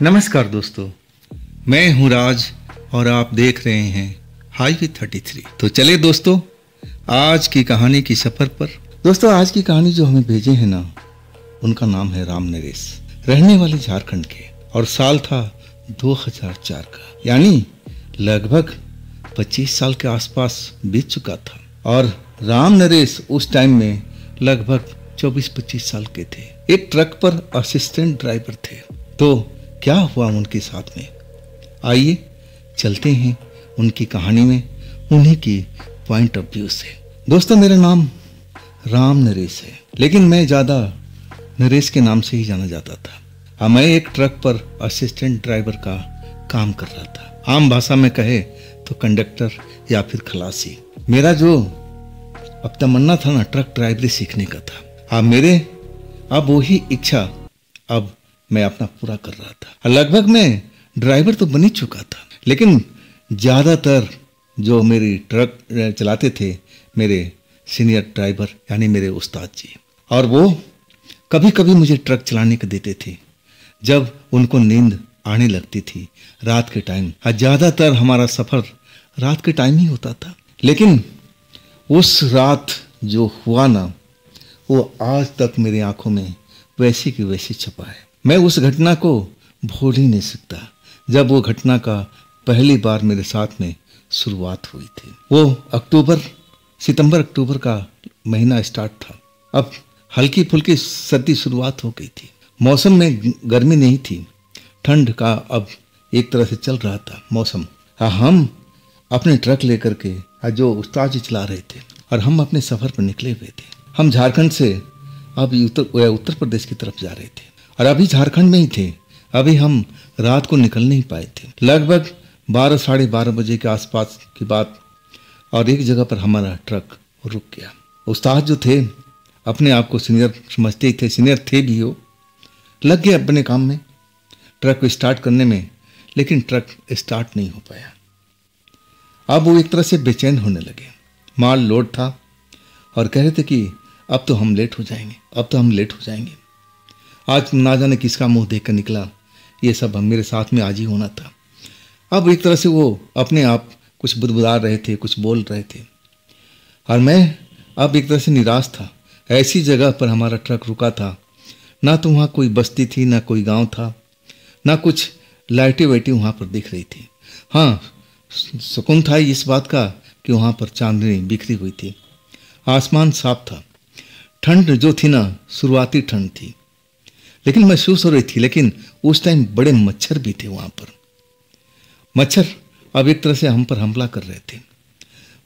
नमस्कार दोस्तों, मैं हूं राज और आप देख रहे हैं हाईवे 33। तो चले दोस्तों आज की कहानी की सफर पर। दोस्तों आज की कहानी जो हमें भेजे हैं ना, उनका नाम है राम नरेश, रहने वाले झारखंड के, और साल था 2004 का, यानी लगभग 25 साल के आसपास बीत चुका था। और राम नरेश उस टाइम में लगभग 24-25 साल के थे। एक ट्रक पर असिस्टेंट ड्राइवर थे। तो क्या हुआ उनके साथ में, आइए चलते हैं उनकी कहानी में, उन्हीं की पॉइंट ऑफ व्यू से। दोस्तों मेरा नाम राम नरेश है, लेकिन मैं ज़्यादा नरेश के नाम से ही जाना जाता था। मैं एक ट्रक पर असिस्टेंट ड्राइवर का काम कर रहा था। आम भाषा में कहे तो कंडक्टर या फिर खलासी। मेरा जो अब तमन्ना था ना, ट्रक ड्राइवरी सीखने का था। अब वही इच्छा अब मैं अपना पूरा कर रहा था। लगभग मैं ड्राइवर तो बन ही चुका था, लेकिन ज़्यादातर जो मेरी ट्रक चलाते थे मेरे सीनियर ड्राइवर यानी मेरे उस्ताद जी, और वो कभी कभी मुझे ट्रक चलाने को देते थे जब उनको नींद आने लगती थी रात के टाइम। ज़्यादातर हमारा सफ़र रात के टाइम ही होता था, लेकिन उस रात जो हुआ ना, वो आज तक मेरी आंखों में वैसी की वैसी छपा है। मैं उस घटना को भूल ही नहीं सकता, जब वो घटना का पहली बार मेरे साथ में शुरुआत हुई थी। वो सितंबर अक्टूबर का महीना स्टार्ट था। अब हल्की फुल्की सर्दी शुरुआत हो गई थी। मौसम में गर्मी नहीं थी, ठंड का अब एक तरह से चल रहा था मौसम। हम अपने ट्रक लेकर के जो उस्ताद जी चला रहे थे, और हम अपने सफ़र पर निकले हुए थे। हम झारखंड से अब उत्तर प्रदेश की तरफ जा रहे थे, और अभी झारखंड में ही थे। अभी हम रात को निकल नहीं पाए थे। लगभग 12 - 12:30 बजे के आसपास की बात, और एक जगह पर हमारा ट्रक रुक गया। उस्ताद जो थे अपने आप को सीनियर समझते ही थे, सीनियर थे भी, वो लग गए अपने काम में, ट्रक को स्टार्ट करने में, लेकिन ट्रक स्टार्ट नहीं हो पाया। अब वो एक तरह से बेचैन होने लगे। माल लोड था और कह रहे थे कि अब तो हम लेट हो जाएंगे, आज ना जाने किसका मुंह देखकर निकला, ये सब मेरे साथ में आज ही होना था। अब एक तरह से वो अपने आप कुछ बुदबुदा रहे थे, कुछ बोल रहे थे, और मैं अब एक तरह से निराश था। ऐसी जगह पर हमारा ट्रक रुका था, ना तो वहाँ कोई बस्ती थी, ना कोई गांव था, ना कुछ लाइटें वाइटें वहाँ पर दिख रही थी। हाँ, सुकून था इस बात का कि वहाँ पर चांदनी बिखरी हुई थी, आसमान साफ था। ठंड जो थी ना, शुरुआती ठंड थी, लेकिन महसूस हो रही थी। लेकिन उस टाइम बड़े मच्छर भी थे वहाँ पर। मच्छर अब एक तरह से हम पर हमला कर रहे थे।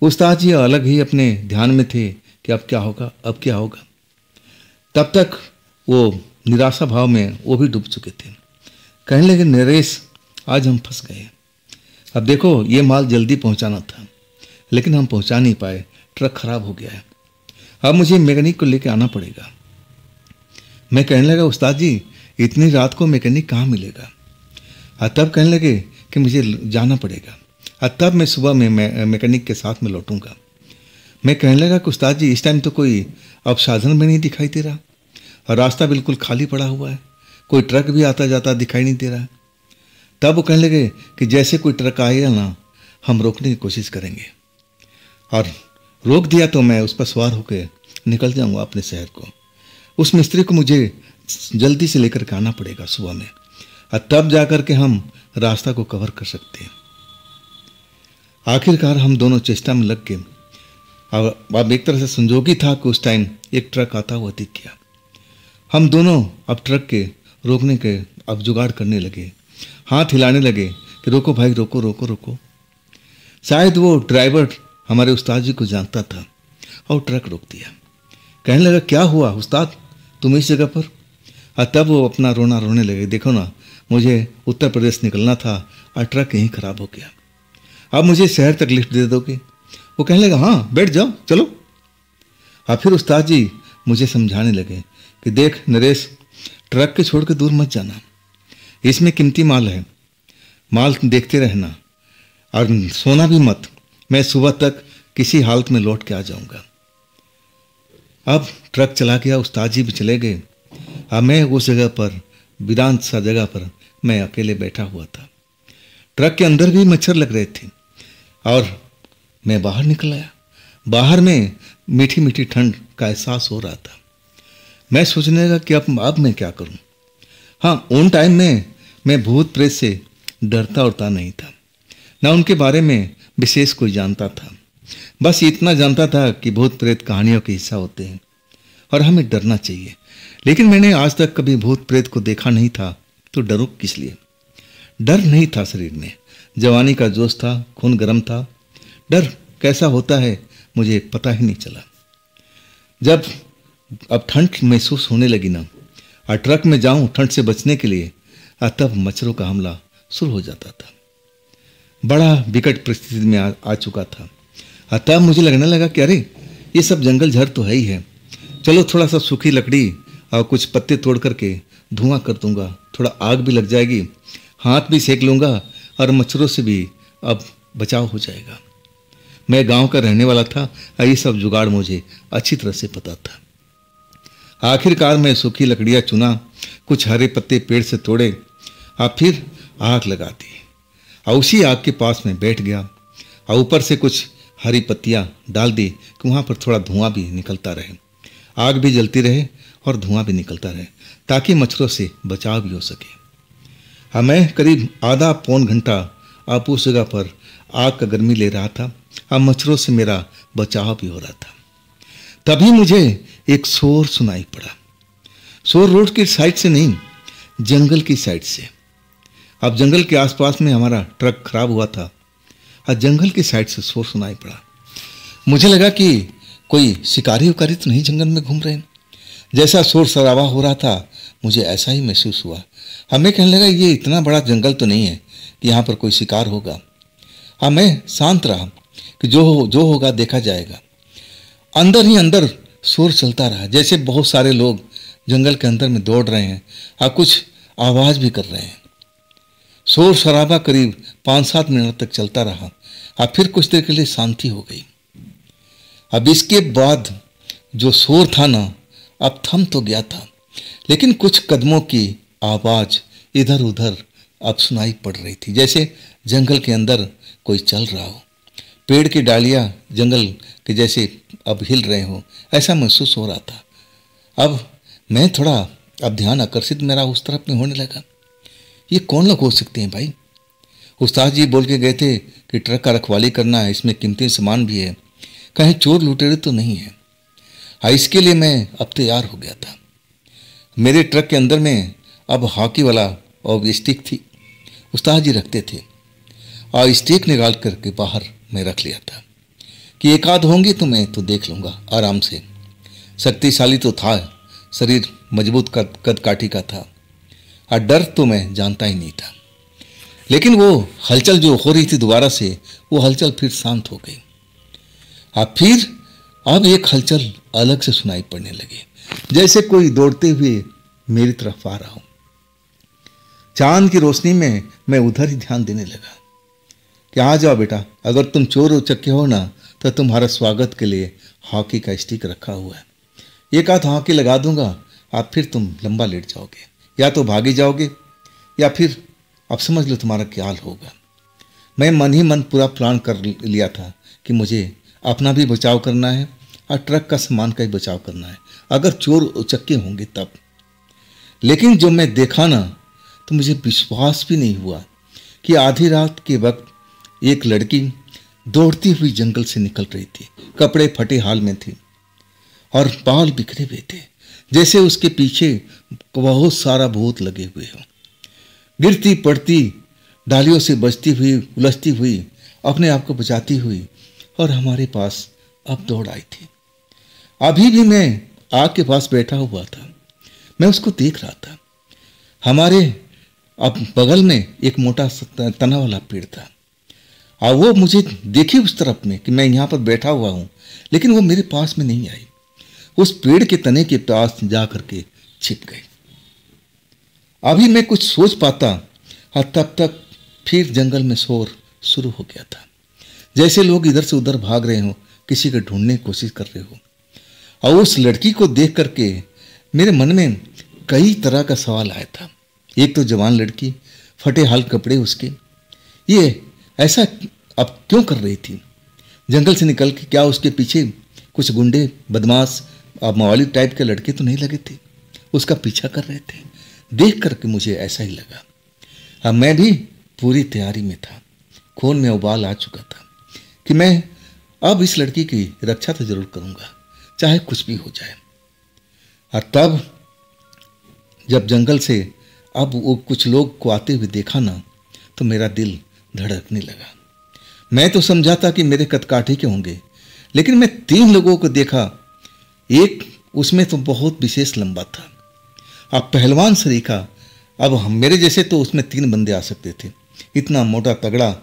उस्ताद जी अलग ही अपने ध्यान में थे कि अब क्या होगा। तब तक वो निराशा भाव में वो भी डूब चुके थे। कहने लगे, नरेश आज हम फंस गए। अब देखो, ये माल जल्दी पहुँचाना था, लेकिन हम पहुँचा नहीं पाए, ट्रक खराब हो गया है। अब मुझे मैकेनिक को लेकर आना पड़ेगा। मैं कहने लगा, उस्ताद जी इतनी रात को मैकेनिक कहाँ मिलेगा। तब कहने लगे कि मुझे जाना पड़ेगा, तब मैं सुबह में मैकेनिक के साथ में लौटूंगा। मैं कहने लगा कि उस्ताद जी इस टाइम तो कोई अब साधन भी नहीं दिखाई दे रहा, और रास्ता बिल्कुल खाली पड़ा हुआ है, कोई ट्रक भी आता जाता दिखाई नहीं दे रहा। तब वो कहने लगे कि जैसे कोई ट्रक आएगा ना, हम रोकने की कोशिश करेंगे, और रोक दिया तो मैं उस पर सवार होकर निकल जाऊंगा अपने शहर को। उस मिस्त्री को मुझे जल्दी से लेकर के आना पड़ेगा सुबह में, और तब जाकर के हम रास्ता को कवर कर सकते हैं। आखिरकार हम दोनों चेष्टा में लग गए। अब एक तरह से संजोगी था कि उस टाइम एक ट्रक आता हुआ दिख गया। हम दोनों अब ट्रक के रोकने के अब जुगाड़ करने लगे, हाथ हिलाने लगे कि रोको भाई, रोको। शायद वो ड्राइवर हमारे उस्ताद जी को जानता था और ट्रक रोक दिया। कहने लगा, क्या हुआ उस्ताद, तुम इस जगह पर। तब वो अपना रोना रोने लगे, देखो ना, मुझे उत्तर प्रदेश निकलना था और ट्रक यहीं खराब हो गया, अब मुझे शहर तक लिफ्ट दे दोगे। वो कहने लगा, हाँ बैठ जाओ, चलो। फिर उस्ताद जी मुझे समझाने लगे कि देख नरेश, ट्रक के छोड़ के दूर मत जाना, इसमें कीमती माल है, माल देखते रहना, और सोना भी मत, मैं सुबह तक किसी हालत में लौट के आ जाऊंगा। अब ट्रक चला गया, उस्ताद जी भी चले गए। मैं उस जगह पर वीरान सा जगह पर मैं अकेले बैठा हुआ था। ट्रक के अंदर भी मच्छर लग रहे थे और मैं बाहर निकल आया। बाहर में मीठी मीठी ठंड का एहसास हो रहा था। मैं सोचने लगा कि अब मैं क्या करूं। हाँ, उन टाइम में मैं भूत प्रेत से डरता उड़ता नहीं था, ना उनके बारे में विशेष कोई जानता था। बस इतना जानता था कि भूत प्रेत कहानियों के हिस्सा होते हैं और हमें डरना चाहिए। लेकिन मैंने आज तक कभी भूत प्रेत को देखा नहीं था, तो डरूं किस लिए। डर नहीं था शरीर में, जवानी का जोश था, खून गर्म था। डर कैसा होता है मुझे पता ही नहीं चला। जब अब ठंड महसूस होने लगी ना, और ट्रक में जाऊं ठंड से बचने के लिए, तब मच्छरों का हमला शुरू हो जाता था। बड़ा विकट परिस्थिति में आ चुका था। तब मुझे लगने लगा कि अरे ये सब जंगल झड़ तो है ही है, चलो थोड़ा सा सूखी लकड़ी और कुछ पत्ते तोड़ करके धुआं कर दूंगा, थोड़ा आग भी लग जाएगी, हाथ भी सेक लूंगा और मच्छरों से भी अब बचाव हो जाएगा। मैं गांव का रहने वाला था और ये सब जुगाड़ मुझे अच्छी तरह से पता था। आखिरकार मैं सूखी लकड़ियाँ चुना, कुछ हरे पत्ते पेड़ से तोड़े और फिर आग लगा दी और उसी आग के पास में बैठ गया और ऊपर से कुछ हरी पत्तियाँ डाल दी कि वहाँ पर थोड़ा धुआं भी निकलता रहे, आग भी जलती रहे और धुआं भी निकलता रहे, ताकि मच्छरों से बचाव भी हो सके। हाँ, मैं करीब आधा पौन घंटा आप उस जगह पर आग का गर्मी ले रहा था और मच्छरों से मेरा बचाव भी हो रहा था। तभी मुझे एक शोर सुनाई पड़ा। शोर रोड की साइड से नहीं, जंगल की साइड से। अब जंगल के आसपास में हमारा ट्रक खराब हुआ था और जंगल की साइड से शोर सुनाई पड़ा। मुझे लगा कि कोई शिकारी उकारी तो नहीं जंगल में घूम रहे हैं। जैसा शोर शराबा हो रहा था मुझे ऐसा ही महसूस हुआ। हमें कहने लगा ये इतना बड़ा जंगल तो नहीं है कि यहाँ पर कोई शिकार होगा। हाँ, मैं शांत रहा कि जो होगा देखा जाएगा। अंदर ही अंदर शोर चलता रहा, जैसे बहुत सारे लोग जंगल के अंदर में दौड़ रहे हैं और कुछ आवाज़ भी कर रहे हैं। शोर शराबा करीब 5-7 मिनट तक चलता रहा और फिर कुछ देर के लिए शांति हो गई। अब इसके बाद जो शोर था ना, अब थम तो गया था, लेकिन कुछ कदमों की आवाज़ इधर उधर अब सुनाई पड़ रही थी, जैसे जंगल के अंदर कोई चल रहा हो। पेड़ की डालियां जंगल के जैसे अब हिल रहे हो, ऐसा महसूस हो रहा था। अब मैं थोड़ा अब ध्यान आकर्षित मेरा उस तरफ में होने लगा। ये कौन लोग हो सकते हैं भाई? उस्ताद जी बोल के गए थे कि ट्रक का रखवाली करना है, इसमें कीमती सामान भी है, कहीं चोर लुटेरे तो नहीं है। हाँ, इसके लिए मैं अब तैयार हो गया था। मेरे ट्रक के अंदर में अब हॉकी वाला और स्टिक थी, उस्ताद जी रखते थे, और स्टिक निकाल करके बाहर मैं रख लिया था कि एक आध होंगे तो मैं तो देख लूँगा आराम से। शक्तिशाली तो था, शरीर मजबूत कद काठी का था और डर तो मैं जानता ही नहीं था। लेकिन वो हलचल जो हो रही थी दोबारा से, वो हलचल फिर शांत हो गई। फिर अब एक हलचल अलग से सुनाई पड़ने लगी, जैसे कोई दौड़ते हुए मेरी तरफ आ रहा हो। चांद की रोशनी में मैं उधर ही ध्यान देने लगा कि आ जाओ बेटा, अगर तुम चोर उचक्के हो ना तो तुम्हारा स्वागत के लिए हॉकी का स्टिक रखा हुआ है। एक आध हॉकी लगा दूंगा, आप फिर तुम लंबा लेट जाओगे, या तो भागी जाओगे या फिर अब समझ लो तुम्हारा क्या हाल होगा। मैं मन ही मन पूरा प्लान कर लिया था कि मुझे अपना भी बचाव करना है और ट्रक का सामान का भी बचाव करना है, अगर चोर उचक्के होंगे तब। लेकिन जो मैं देखा ना, तो मुझे विश्वास भी नहीं हुआ कि आधी रात के वक्त एक लड़की दौड़ती हुई जंगल से निकल रही थी। कपड़े फटे हाल में थे और बाल बिखरे हुए थे, जैसे उसके पीछे बहुत सारा भूत लगे हुए हो। गिरती पड़ती डालियों से बचती हुई, उलझती हुई, अपने आप को बचाती हुई और हमारे पास अब दौड़ आई थी। अभी भी मैं आग के पास बैठा हुआ था, मैं उसको देख रहा था। हमारे अब बगल में एक मोटा तना वाला पेड़ था और वो मुझे देखी उस तरफ में कि मैं यहाँ पर बैठा हुआ हूँ, लेकिन वो मेरे पास में नहीं आई। उस पेड़ के तने के पास जा करके छिप गई। अभी मैं कुछ सोच पाता और तब तक फिर जंगल में शोर शुरू हो गया था, जैसे लोग इधर से उधर भाग रहे हो, किसी को ढूंढने की कोशिश कर रहे हो। और उस लड़की को देख करके मेरे मन में कई तरह का सवाल आया था। एक तो जवान लड़की, फटे हाल कपड़े उसके। ये ऐसा अब क्यों कर रही थी? जंगल से निकल के क्या उसके पीछे कुछ गुंडे, बदमाश, मवाली टाइप के लड़के तो नहीं लगे थे? उसका पीछा कर रहे थे। देख करके मुझे ऐसा ही लगा। अब मैं भी पूरी तैयारी में था। खून में उबाल आ चुका था कि मैं अब इस लड़की की रक्षा तो जरूर करूंगा, चाहे कुछ भी हो जाए। और तब जब जंगल से अब वो कुछ लोग को आते हुए देखा ना, तो मेरा दिल धड़कने लगा। मैं तो समझा था कि मेरे कदकाठी के होंगे, लेकिन मैं 3 लोगों को देखा। एक उसमें तो बहुत विशेष लंबा था। अब पहलवान सरीखा, अब हम मेरे जैसे तो उसमें 3 बंदे आ सकते थे। इतना मोटा तगड़ा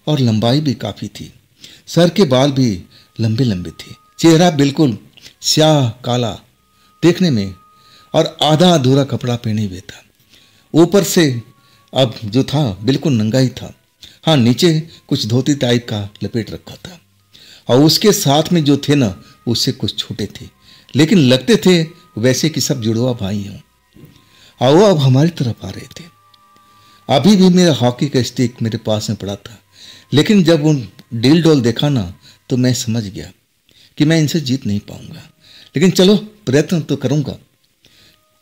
और लंबाई भी काफ़ी थी। सर के बाल भी लंबे लंबे थे। चेहरा बिल्कुल स्याह काला देखने में, और आधा अधूरा कपड़ा पहने हुए था। ऊपर से अब जो था बिल्कुल नंगा ही था। हाँ, नीचे कुछ धोती टाइप का लपेट रखा था। और उसके साथ में जो थे ना, उससे कुछ छोटे थे, लेकिन लगते थे वैसे कि सब जुड़वा भाई हों। और वो अब हमारी तरफ आ रहे थे। अभी भी मेरा हॉकी का स्टिक मेरे पास में पड़ा था, लेकिन जब उन डील डोल देखा ना, तो मैं समझ गया कि मैं इनसे जीत नहीं पाऊंगा। लेकिन चलो, प्रयत्न तो करूंगा।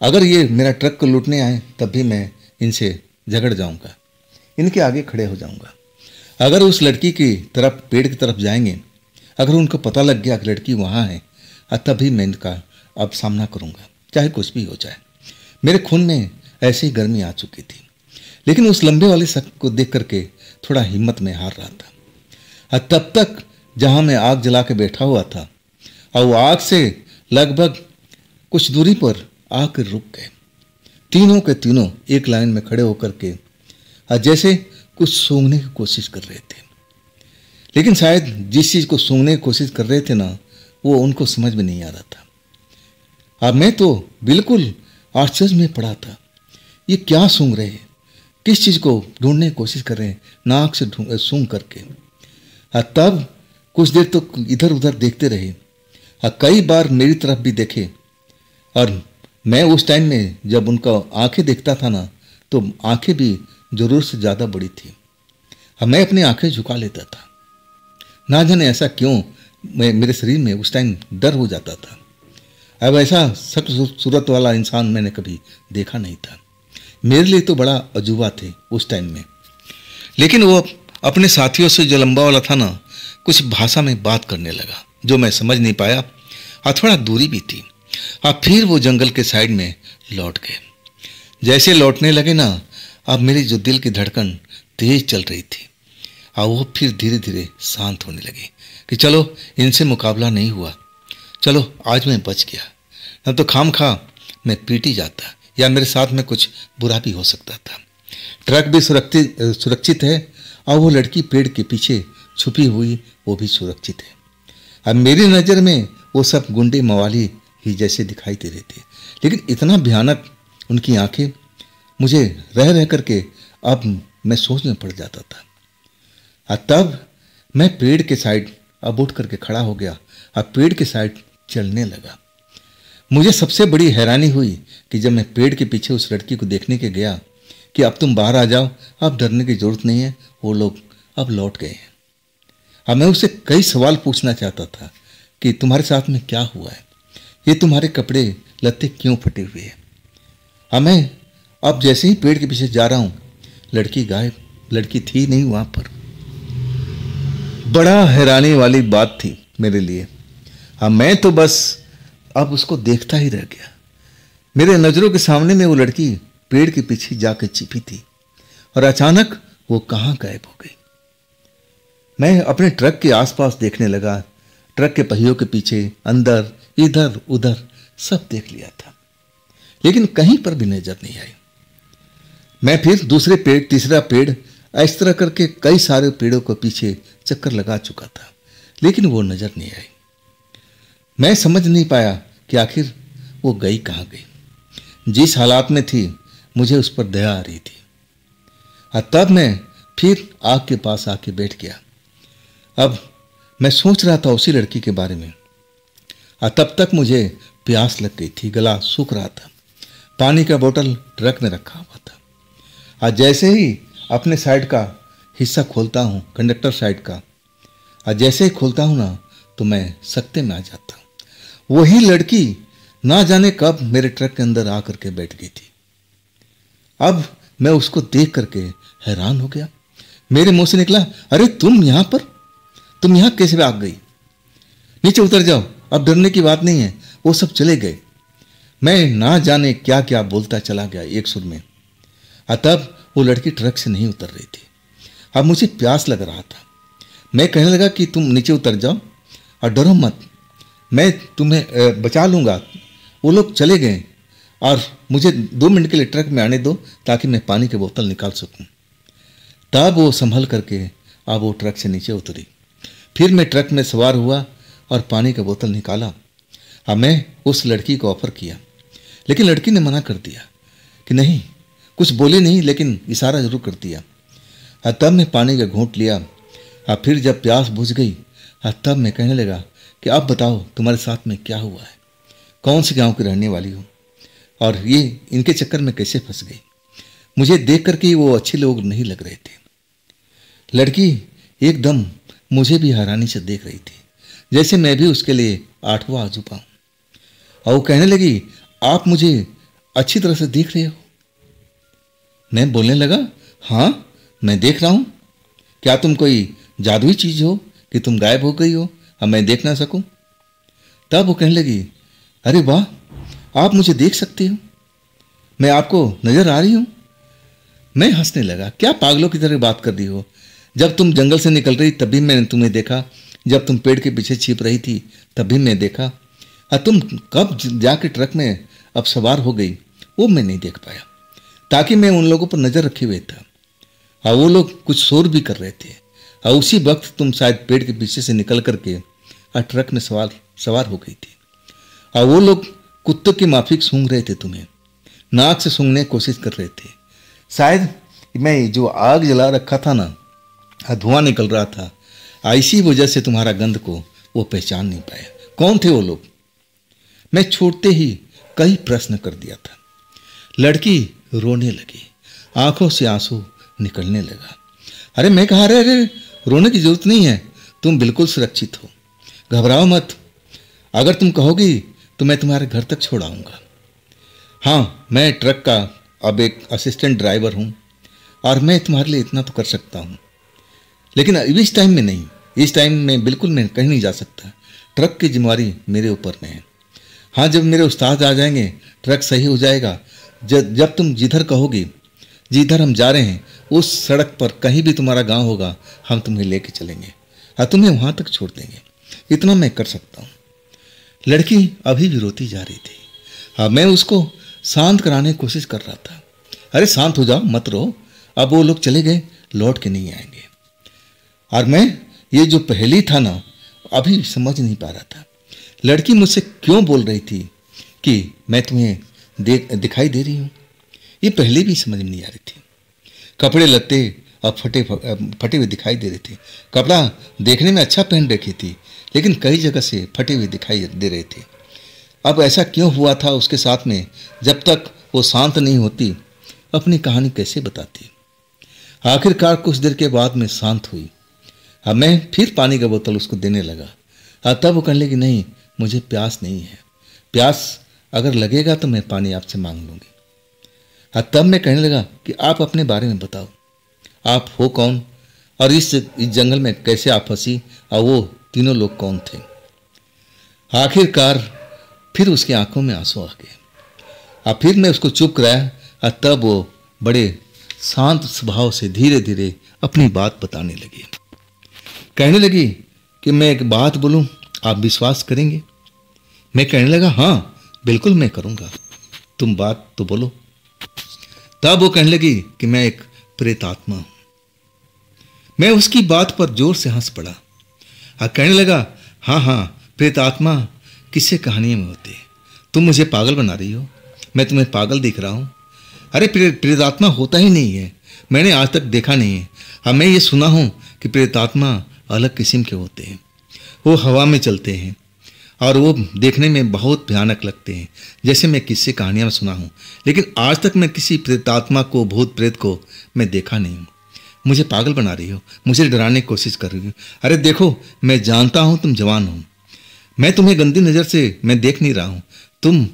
अगर ये मेरा ट्रक को लूटने आए तब भी मैं इनसे झगड़ जाऊंगा, इनके आगे खड़े हो जाऊंगा। अगर उस लड़की की तरफ, पेड़ की तरफ जाएंगे, अगर उनको पता लग गया कि लड़की वहाँ है, तभी मैं इनका अब सामना करूंगा, चाहे कुछ भी हो जाए। मेरे खून में ऐसी गर्मी आ चुकी थी, लेकिन उस लंबे वाले शख्स को देख करके थोड़ा हिम्मत में हार रहा था। और तब तक जहाँ मैं आग जला के बैठा हुआ था, और वो आग से लगभग कुछ दूरी पर आकर रुक गए। तीनों के तीनों एक लाइन में खड़े होकर के जैसे कुछ सूंघने की कोशिश कर रहे थे। लेकिन शायद जिस चीज़ को सूंघने की कोशिश कर रहे थे ना, वो उनको समझ में नहीं आ रहा था। अब मैं तो बिल्कुल आश्चर्य में पड़ा था। ये क्या सूंघ रहे हैं? किस चीज़ को ढूंढने की कोशिश कर रहे हैं नाक से सूंघ करके? तब कुछ देर तो इधर उधर देखते रहे, कई बार मेरी तरफ भी देखे। और मैं उस टाइम में जब उनका आंखें देखता था ना, तो आंखें भी जरूर से ज़्यादा बड़ी थी। मैं अपनी आंखें झुका लेता था। ना जाने ऐसा क्यों मेरे शरीर में उस टाइम डर हो जाता था। अब ऐसा शक्ल सूरत वाला इंसान मैंने कभी देखा नहीं था। मेरे लिए तो बड़ा अजूबा थे उस टाइम में। लेकिन वो अपने साथियों से जो लंबा वाला था ना, कुछ भाषा में बात करने लगा जो मैं समझ नहीं पाया, और थोड़ा दूरी भी थी। अब फिर वो जंगल के साइड में लौट गए। जैसे लौटने लगे ना, अब मेरी जो दिल की धड़कन तेज चल रही थी, और वो फिर धीरे धीरे शांत होने लगी कि चलो, इनसे मुकाबला नहीं हुआ, चलो आज मैं बच गया। न तो खाम खा मैं पीटी जाता, या मेरे साथ में कुछ बुरा भी हो सकता था। ट्रक भी सुरक्षित है, और वो लड़की पेड़ के पीछे छुपी हुई वो भी सुरक्षित है। अब मेरी नज़र में वो सब गुंडे मवाली ही जैसे दिखाई दे रहे थे, लेकिन इतना भयानक उनकी आंखें, मुझे रह रह करके अब मैं सोच में पड़ जाता था। और तब मैं पेड़ के साइड अब उठ करके खड़ा हो गया, और पेड़ के साइड चलने लगा। मुझे सबसे बड़ी हैरानी हुई कि जब मैं पेड़ के पीछे उस लड़की को देखने के गया कि अब तुम बाहर आ जाओ, अब डरने की जरूरत नहीं है, वो लोग अब लौट गए हैं। अब मैं उससे कई सवाल पूछना चाहता था कि तुम्हारे साथ में क्या हुआ है, ये तुम्हारे कपड़े लत्ते क्यों फटे हुए हैं। मैं अब जैसे ही पेड़ के पीछे जा रहा हूं, लड़की गायब, लड़की थी नहीं वहां पर। बड़ा हैरानी वाली बात थी मेरे लिए। मैं तो बस अब उसको देखता ही रह गया। मेरे नज़रों के सामने में वो लड़की पेड़ के पीछे जाकर छिपी थी, और अचानक वो कहाँ गायब हो गई। मैं अपने ट्रक के आसपास देखने लगा। ट्रक के पहियों के पीछे, अंदर, इधर उधर सब देख लिया था, लेकिन कहीं पर भी नजर नहीं आई। मैं फिर दूसरे पेड़, तीसरा पेड़, इस तरह करके कई सारे पेड़ों को पीछे चक्कर लगा चुका था, लेकिन वो नजर नहीं आई। मैं समझ नहीं पाया कि आखिर वो गई कहाँ गई। जिस हालात में थी, मुझे उस पर दया आ रही थी। तब मैं फिर आग के पास आके बैठ गया। अब मैं सोच रहा था उसी लड़की के बारे में। तब तक मुझे प्यास लग गई थी, गला सूख रहा था। पानी का बोतल ट्रक में रखा हुआ था। जैसे ही अपने साइड का हिस्सा खोलता हूँ, कंडक्टर साइड का, और जैसे ही खोलता हूँ ना तो मैं सकते में आ जाता हूँ। वही लड़की ना जाने कब मेरे ट्रक के अंदर आकर के बैठ गई थी। अब मैं उसको देख करके हैरान हो गया। मेरे मुंह से निकला, अरे तुम यहाँ पर, तुम यहाँ कैसे आ गई? नीचे उतर जाओ, अब डरने की बात नहीं है। वो सब चले गए। मैं ना जाने क्या क्या बोलता चला गया एक सुर में। तब वो लड़की ट्रक से नहीं उतर रही थी। अब मुझे प्यास लग रहा था। मैं कहने लगा कि तुम नीचे उतर जाओ और डरो मत, मैं तुम्हें बचा लूँगा। वो लोग चले गए और मुझे 2 मिनट के लिए ट्रक में आने दो ताकि मैं पानी की बोतल निकाल सकूं। तब वो संभल करके अब वो ट्रक से नीचे उतरी। फिर मैं ट्रक में सवार हुआ और पानी की बोतल निकाला। अब मैं उस लड़की को ऑफर किया, लेकिन लड़की ने मना कर दिया कि नहीं। कुछ बोली नहीं, लेकिन इशारा जरूर कर दिया। तब मैं पानी का घूंट लिया। और फिर जब प्यास बुझ गई तब मैं कहने लगा कि अब बताओ तुम्हारे साथ में क्या हुआ है, कौन से गांव की रहने वाली हो, और ये इनके चक्कर में कैसे फंस गई। मुझे देख करके वो अच्छे लोग नहीं लग रहे थे। लड़की एकदम मुझे भी हैरानी से देख रही थी, जैसे मैं भी उसके लिए 8वां अजूबा हूं। और वो कहने लगी, आप मुझे अच्छी तरह से देख रहे हो? मैं बोलने लगा, हाँ मैं देख रहा हूं। क्या तुम कोई जादुई चीज हो कि तुम गायब हो गई हो और मैं देख ना सकूं? तब वो कहने लगी, अरे वाह, आप मुझे देख सकते हो, मैं आपको नजर आ रही हूं। मैं हंसने लगा, क्या पागलों की तरह बात कर रही हो? जब तुम जंगल से निकल रही तब भी मैंने तुम्हें देखा, जब तुम पेड़ के पीछे छिप रही थी तब भी मैं देखा, और तुम कब जाके ट्रक में अब सवार हो गई वो मैं नहीं देख पाया, ताकि मैं उन लोगों पर नजर रखे हुए था और वो लोग कुछ शोर भी कर रहे थे। और उसी वक्त तुम शायद पेड़ के पीछे से निकल करके और ट्रक में सवार हो गई थी। और वो लोग कुत्तों की माफिक सूंघ रहे थे, तुम्हें नाक से सूंघने की कोशिश कर रहे थे। शायद मैं जो आग जला रखा था ना, धुआं निकल रहा था, इसी वजह से तुम्हारा गंध को वो पहचान नहीं पाया। कौन थे वो लोग? मैं छोड़ते ही कई प्रश्न कर दिया था। लड़की रोने लगी, आंखों से आंसू निकलने लगा। अरे मैं कहा, अरे रोने की जरूरत नहीं है, तुम बिल्कुल सुरक्षित हो, घबराओ मत। अगर तुम कहोगी तो मैं तुम्हारे घर तक छोड़ आऊँगा। हाँ, मैं ट्रक का अब एक असिस्टेंट ड्राइवर हूँ और मैं तुम्हारे लिए इतना तो कर सकता हूँ, लेकिन इस टाइम में नहीं। इस टाइम में बिल्कुल मैं कहीं नहीं जा सकता। ट्रक की जिम्मेवारी मेरे ऊपर में है। हाँ, जब मेरे उस्ताद आ जाएंगे ट्रक सही हो जाएगा। जब तुम जिधर कहोगी, जिधर हम जा रहे हैं उस सड़क पर कहीं भी तुम्हारा गांव होगा, हम तुम्हें लेके चलेंगे और तुम्हें वहां तक छोड़ देंगे। इतना मैं कर सकता हूँ। लड़की अभी भी रोती जा रही थी। हाँ, मैं उसको शांत कराने की कोशिश कर रहा था। अरे शांत हो जाओ, मत रो, अब वो लोग चले गए, लौट के नहीं आएंगे। और मैं ये जो पहेली था ना, अभी समझ नहीं पा रहा था। लड़की मुझसे क्यों बोल रही थी कि मैं तुम्हें दिखाई दे रही हूँ, ये पहले भी समझ में नहीं आ रही थी। कपड़े लत्ते और फटे हुए दिखाई दे रहे थे। कपड़ा देखने में अच्छा पहन रखी थी, लेकिन कई जगह से फटे हुए दिखाई दे रहे थे। अब ऐसा क्यों हुआ था उसके साथ में? जब तक वो शांत नहीं होती अपनी कहानी कैसे बताती? आखिरकार कुछ देर के बाद मैं शांत हुई। अब मैं फिर पानी का बोतल उसको देने लगा। तब वो कहने लगी, नहीं मुझे प्यास नहीं है, प्यास अगर लगेगा तो मैं पानी आपसे मांग लूँगी। तब मैं कहने लगा कि आप अपने बारे में बताओ, आप हो कौन और इस जंगल में कैसे आप फंसी और वो तीनों लोग कौन थे? आखिरकार फिर उसकी आंखों में आंसू आ गए और फिर मैं उसको चुप कराया और तब वो बड़े शांत स्वभाव से धीरे धीरे अपनी बात बताने लगी। कहने लगी कि मैं एक बात बोलूं, आप विश्वास करेंगे? मैं कहने लगा, हाँ बिल्कुल मैं करूंगा, तुम बात तो बोलो। तब वो कहने लगी कि मैं एक प्रेतात्मा हूं। मैं उसकी बात पर जोर से हंस पड़ा और कहने लगा, हाँ प्रेतात्मा किससे कहानियों में होते हैं, तुम मुझे पागल बना रही हो, मैं तुम्हें पागल दिख रहा हूं। अरे प्रेतात्मा होता ही नहीं है, मैंने आज तक देखा नहीं है। हाँ, मैं ये सुना हूं कि प्रेतात्मा अलग किस्म के होते हैं, वो हवा में चलते हैं और वो देखने में बहुत भयानक लगते हैं, जैसे मैं किस्से कहानियां में सुना हूं, लेकिन आज तक मैं किसी प्रेतात्मा को, भूत प्रेत को मैं देखा नहीं हूं। मुझे पागल बना रही हो, मुझे डराने की कोशिश कर रही हो। अरे देखो, मैं जानता हूँ तुम जवान हो, मैं तुम्हें गंदी नज़र से मैं देख नहीं रहा हूँ। तुम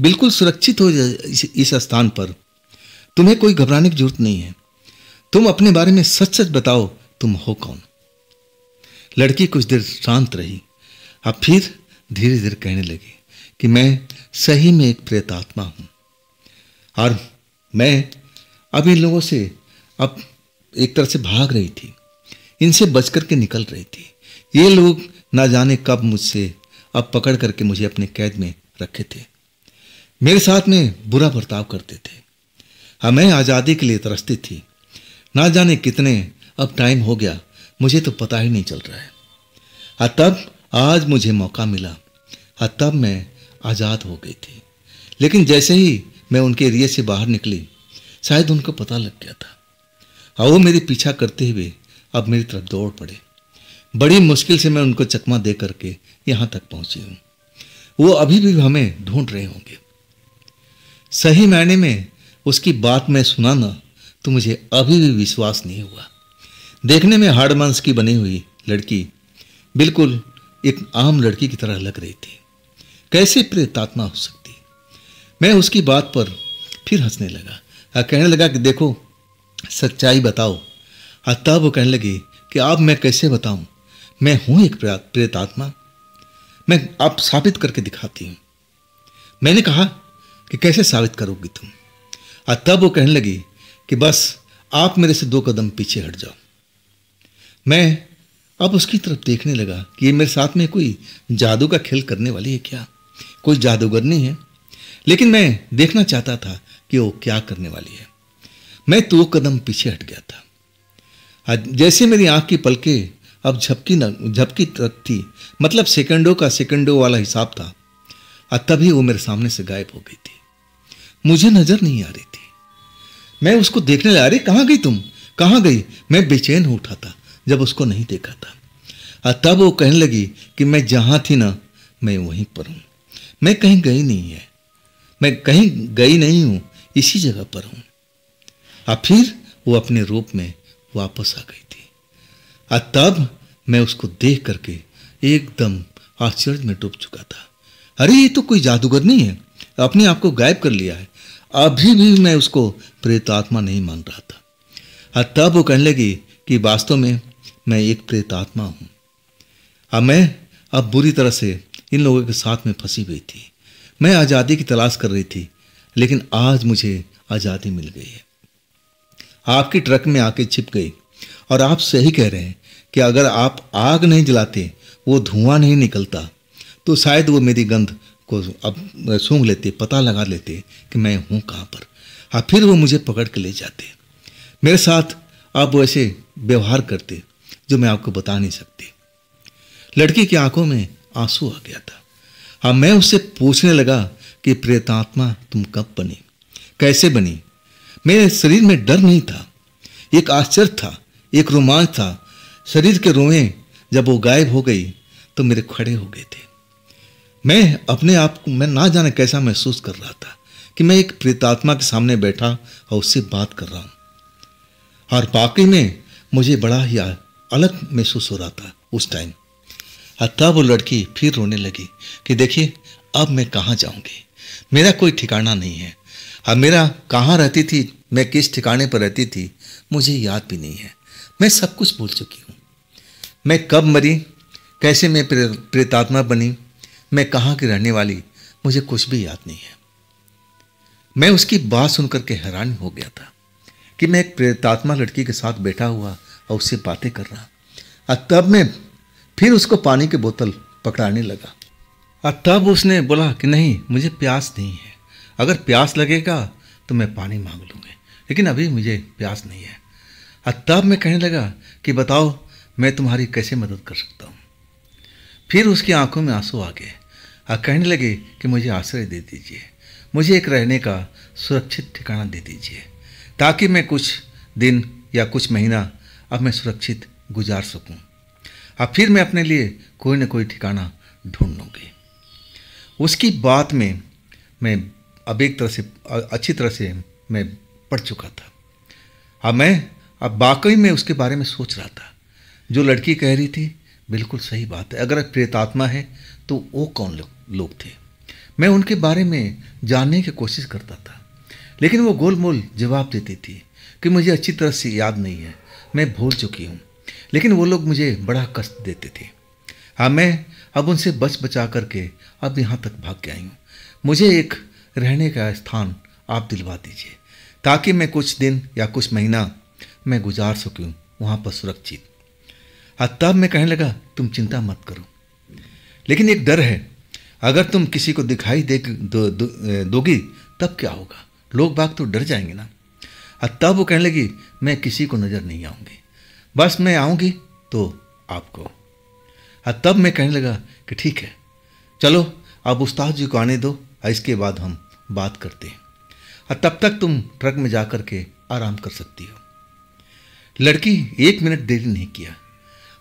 बिल्कुल सुरक्षित हो इस स्थान पर, तुम्हें कोई घबराने की जरूरत नहीं है। तुम अपने बारे में सच सच बताओ, तुम हो कौन? लड़की कुछ देर शांत रही, अब फिर धीरे धीरे कहने लगी कि मैं सही में एक प्रेत आत्मा हूँ, और मैं अब इन लोगों से अब एक तरह से भाग रही थी, इनसे बच करके निकल रही थी। ये लोग ना जाने कब मुझसे अब पकड़ करके मुझे अपने कैद में रखे थे, मेरे साथ में बुरा बर्ताव करते थे। हाँ, मैं आज़ादी के लिए तरसती थी। ना जाने कितने अब टाइम हो गया, मुझे तो पता ही नहीं चल रहा है। हाँ, तब आज मुझे मौका मिला, हाँ तब मैं आज़ाद हो गई थी। लेकिन जैसे ही मैं उनके एरिया से बाहर निकली, शायद उनको पता लग गया था, और वो मेरे पीछा करते हुए अब मेरी तरफ दौड़ पड़े। बड़ी मुश्किल से मैं उनको चकमा दे करके यहाँ तक पहुँची हूँ। वो अभी भी हमें ढूंढ रहे होंगे। सही मायने में उसकी बात मैं सुना ना तो मुझे अभी भी विश्वास नहीं हुआ। देखने में हाड़ मांस की बनी हुई लड़की बिल्कुल एक आम लड़की की तरह लग रही थी। कैसे प्रेतात्मा हो सकती? मैं उसकी बात पर फिर हंसने लगा, कहने लगा कि देखो, सच्चाई बताओ। तब वो कहने लगी कि अब मैं कैसे बताऊं, मैं हूं एक प्रेतात्मा, मैं अब साबित करके दिखाती हूं। मैंने कहा कि कैसे साबित करोगी तुम? तब वो कहने लगी कि बस आप मेरे से 2 कदम पीछे हट जाओ। मैं अब उसकी तरफ देखने लगा कि ये मेरे साथ में कोई जादू का खेल करने वाली है क्या, कोई जादूगरनी है। लेकिन मैं देखना चाहता था कि वो क्या करने वाली है। मैं 2 कदम पीछे हट गया था। जैसे मेरी आंख की पलकें अब झपकी तक थी, मतलब सेकंडों वाला हिसाब था, तभी वो मेरे सामने से गायब हो गई थी। मुझे नजर नहीं आ रही थी। मैं उसको देखने लगा, अरे कहाँ गई तुम, कहाँ गई? मैं बेचैन हो उठा था जब उसको नहीं देखा था। तब वो कहने लगी कि मैं जहाँ थी ना, मैं वहीं पर हूँ, मैं कहीं गई नहीं है, मैं कहीं गई नहीं हूँ, इसी जगह पर हूँ। फिर वो अपने रूप में वापस आ गई थी। तब मैं उसको देख करके एकदम आश्चर्य में डूब चुका था। अरे ये तो कोई जादूगर नहीं है, अपने आप को गायब कर लिया है। अभी भी मैं उसको प्रेतात्मा नहीं मान रहा था। तब वो कहने लगी कि वास्तव में मैं एक प्रेतात्मा हूँ। मैं अब बुरी तरह से इन लोगों के साथ में फंसी हुई थी। मैं आज़ादी की तलाश कर रही थी, लेकिन आज मुझे आज़ादी मिल गई है। आपकी ट्रक में आके छिप गई, और आप सही कह रहे हैं कि अगर आप आग नहीं जलाते, वो धुआं नहीं निकलता, तो शायद वो मेरी गंध को अब सूंघ लेते, पता लगा लेते कि मैं हूँ कहाँ पर। फिर वो मुझे पकड़ के ले जाते, मेरे साथ आप वैसे व्यवहार करते जो मैं आपको बता नहीं सकती। लड़की की आंखों में आंसू आ गया था। मैं उससे पूछने लगा कि प्रेतात्मा तुम कब बनी, कैसे बनी? मेरे शरीर में डर नहीं था, एक आश्चर्य था, एक रोमांच था। शरीर के रोएं जब वो गायब हो गई तो मेरे खड़े हो गए थे। मैं अपने आप को मैं ना जाने कैसा महसूस कर रहा था कि मैं एक प्रेतात्मा के सामने बैठा और उससे बात कर रहा हूँ, और वाकई में मुझे बड़ा ही अलग महसूस हो रहा था उस टाइम। तब वो लड़की फिर रोने लगी कि देखिए, अब मैं कहाँ जाऊँगी, मेरा कोई ठिकाना नहीं है। अब मेरा कहाँ रहती थी, मैं किस ठिकाने पर रहती थी, मुझे याद भी नहीं है। मैं सब कुछ भूल चुकी हूँ। मैं कब मरी, कैसे मैं प्रेतात्मा बनी, मैं कहाँ की रहने वाली, मुझे कुछ भी याद नहीं है। मैं उसकी बात सुनकर के हैरान हो गया था कि मैं एक प्रेतात्मा लड़की के साथ बैठा हुआ और उससे बातें कर रहा। तब मैं फिर उसको पानी की बोतल पकड़ाने लगा। तब उसने बोला कि नहीं, मुझे प्यास नहीं है, अगर प्यास लगेगा तो मैं पानी मांग लूँगी, लेकिन अभी मुझे प्यास नहीं है। तब मैं कहने लगा कि बताओ मैं तुम्हारी कैसे मदद कर सकता हूँ। फिर उसकी आंखों में आंसू आ गए, कहने लगे कि मुझे आश्रय दे दीजिए, मुझे एक रहने का सुरक्षित ठिकाना दे दीजिए, ताकि मैं कुछ दिन या कुछ महीना अब मैं सुरक्षित गुजार सकूं। अब फिर मैं अपने लिए कोई न कोई ठिकाना ढूंढ लूँगी। उसकी बात में मैं अब एक तरह से अच्छी तरह से मैं पढ़ चुका था। अब मैं अब वाकई में उसके बारे में सोच रहा था। जो लड़की कह रही थी बिल्कुल सही बात है, अगर प्रेतात्मा है तो वो कौन लोग थे। मैं उनके बारे में जानने की कोशिश करता था, लेकिन वो गोलमोल जवाब देती थी कि मुझे अच्छी तरह से याद नहीं है, मैं भूल चुकी हूँ। लेकिन वो लोग मुझे बड़ा कष्ट देते थे। हाँ, मैं अब उनसे बच बचा करके अब यहाँ तक भाग के आई हूँ। मुझे एक रहने का स्थान आप दिलवा दीजिए, ताकि मैं कुछ दिन या कुछ महीना मैं गुजार सकूँ वहाँ पर सुरक्षित। तब मैं कहने लगा, तुम चिंता मत करो, लेकिन एक डर है, अगर तुम किसी को दिखाई दोगी तब क्या होगा, लोग बाग तो डर जाएंगे ना। तब वो कहने लगी, मैं किसी को नज़र नहीं आऊँगी, बस मैं आऊँगी तो आपको। तब मैं कहने लगा कि ठीक है, चलो अब उस्ताद जी को आने दो, इसके बाद हम बात करते हैं। तब तक तुम ट्रक में जा कर के आराम कर सकती हो। लड़की 1 मिनट देरी नहीं किया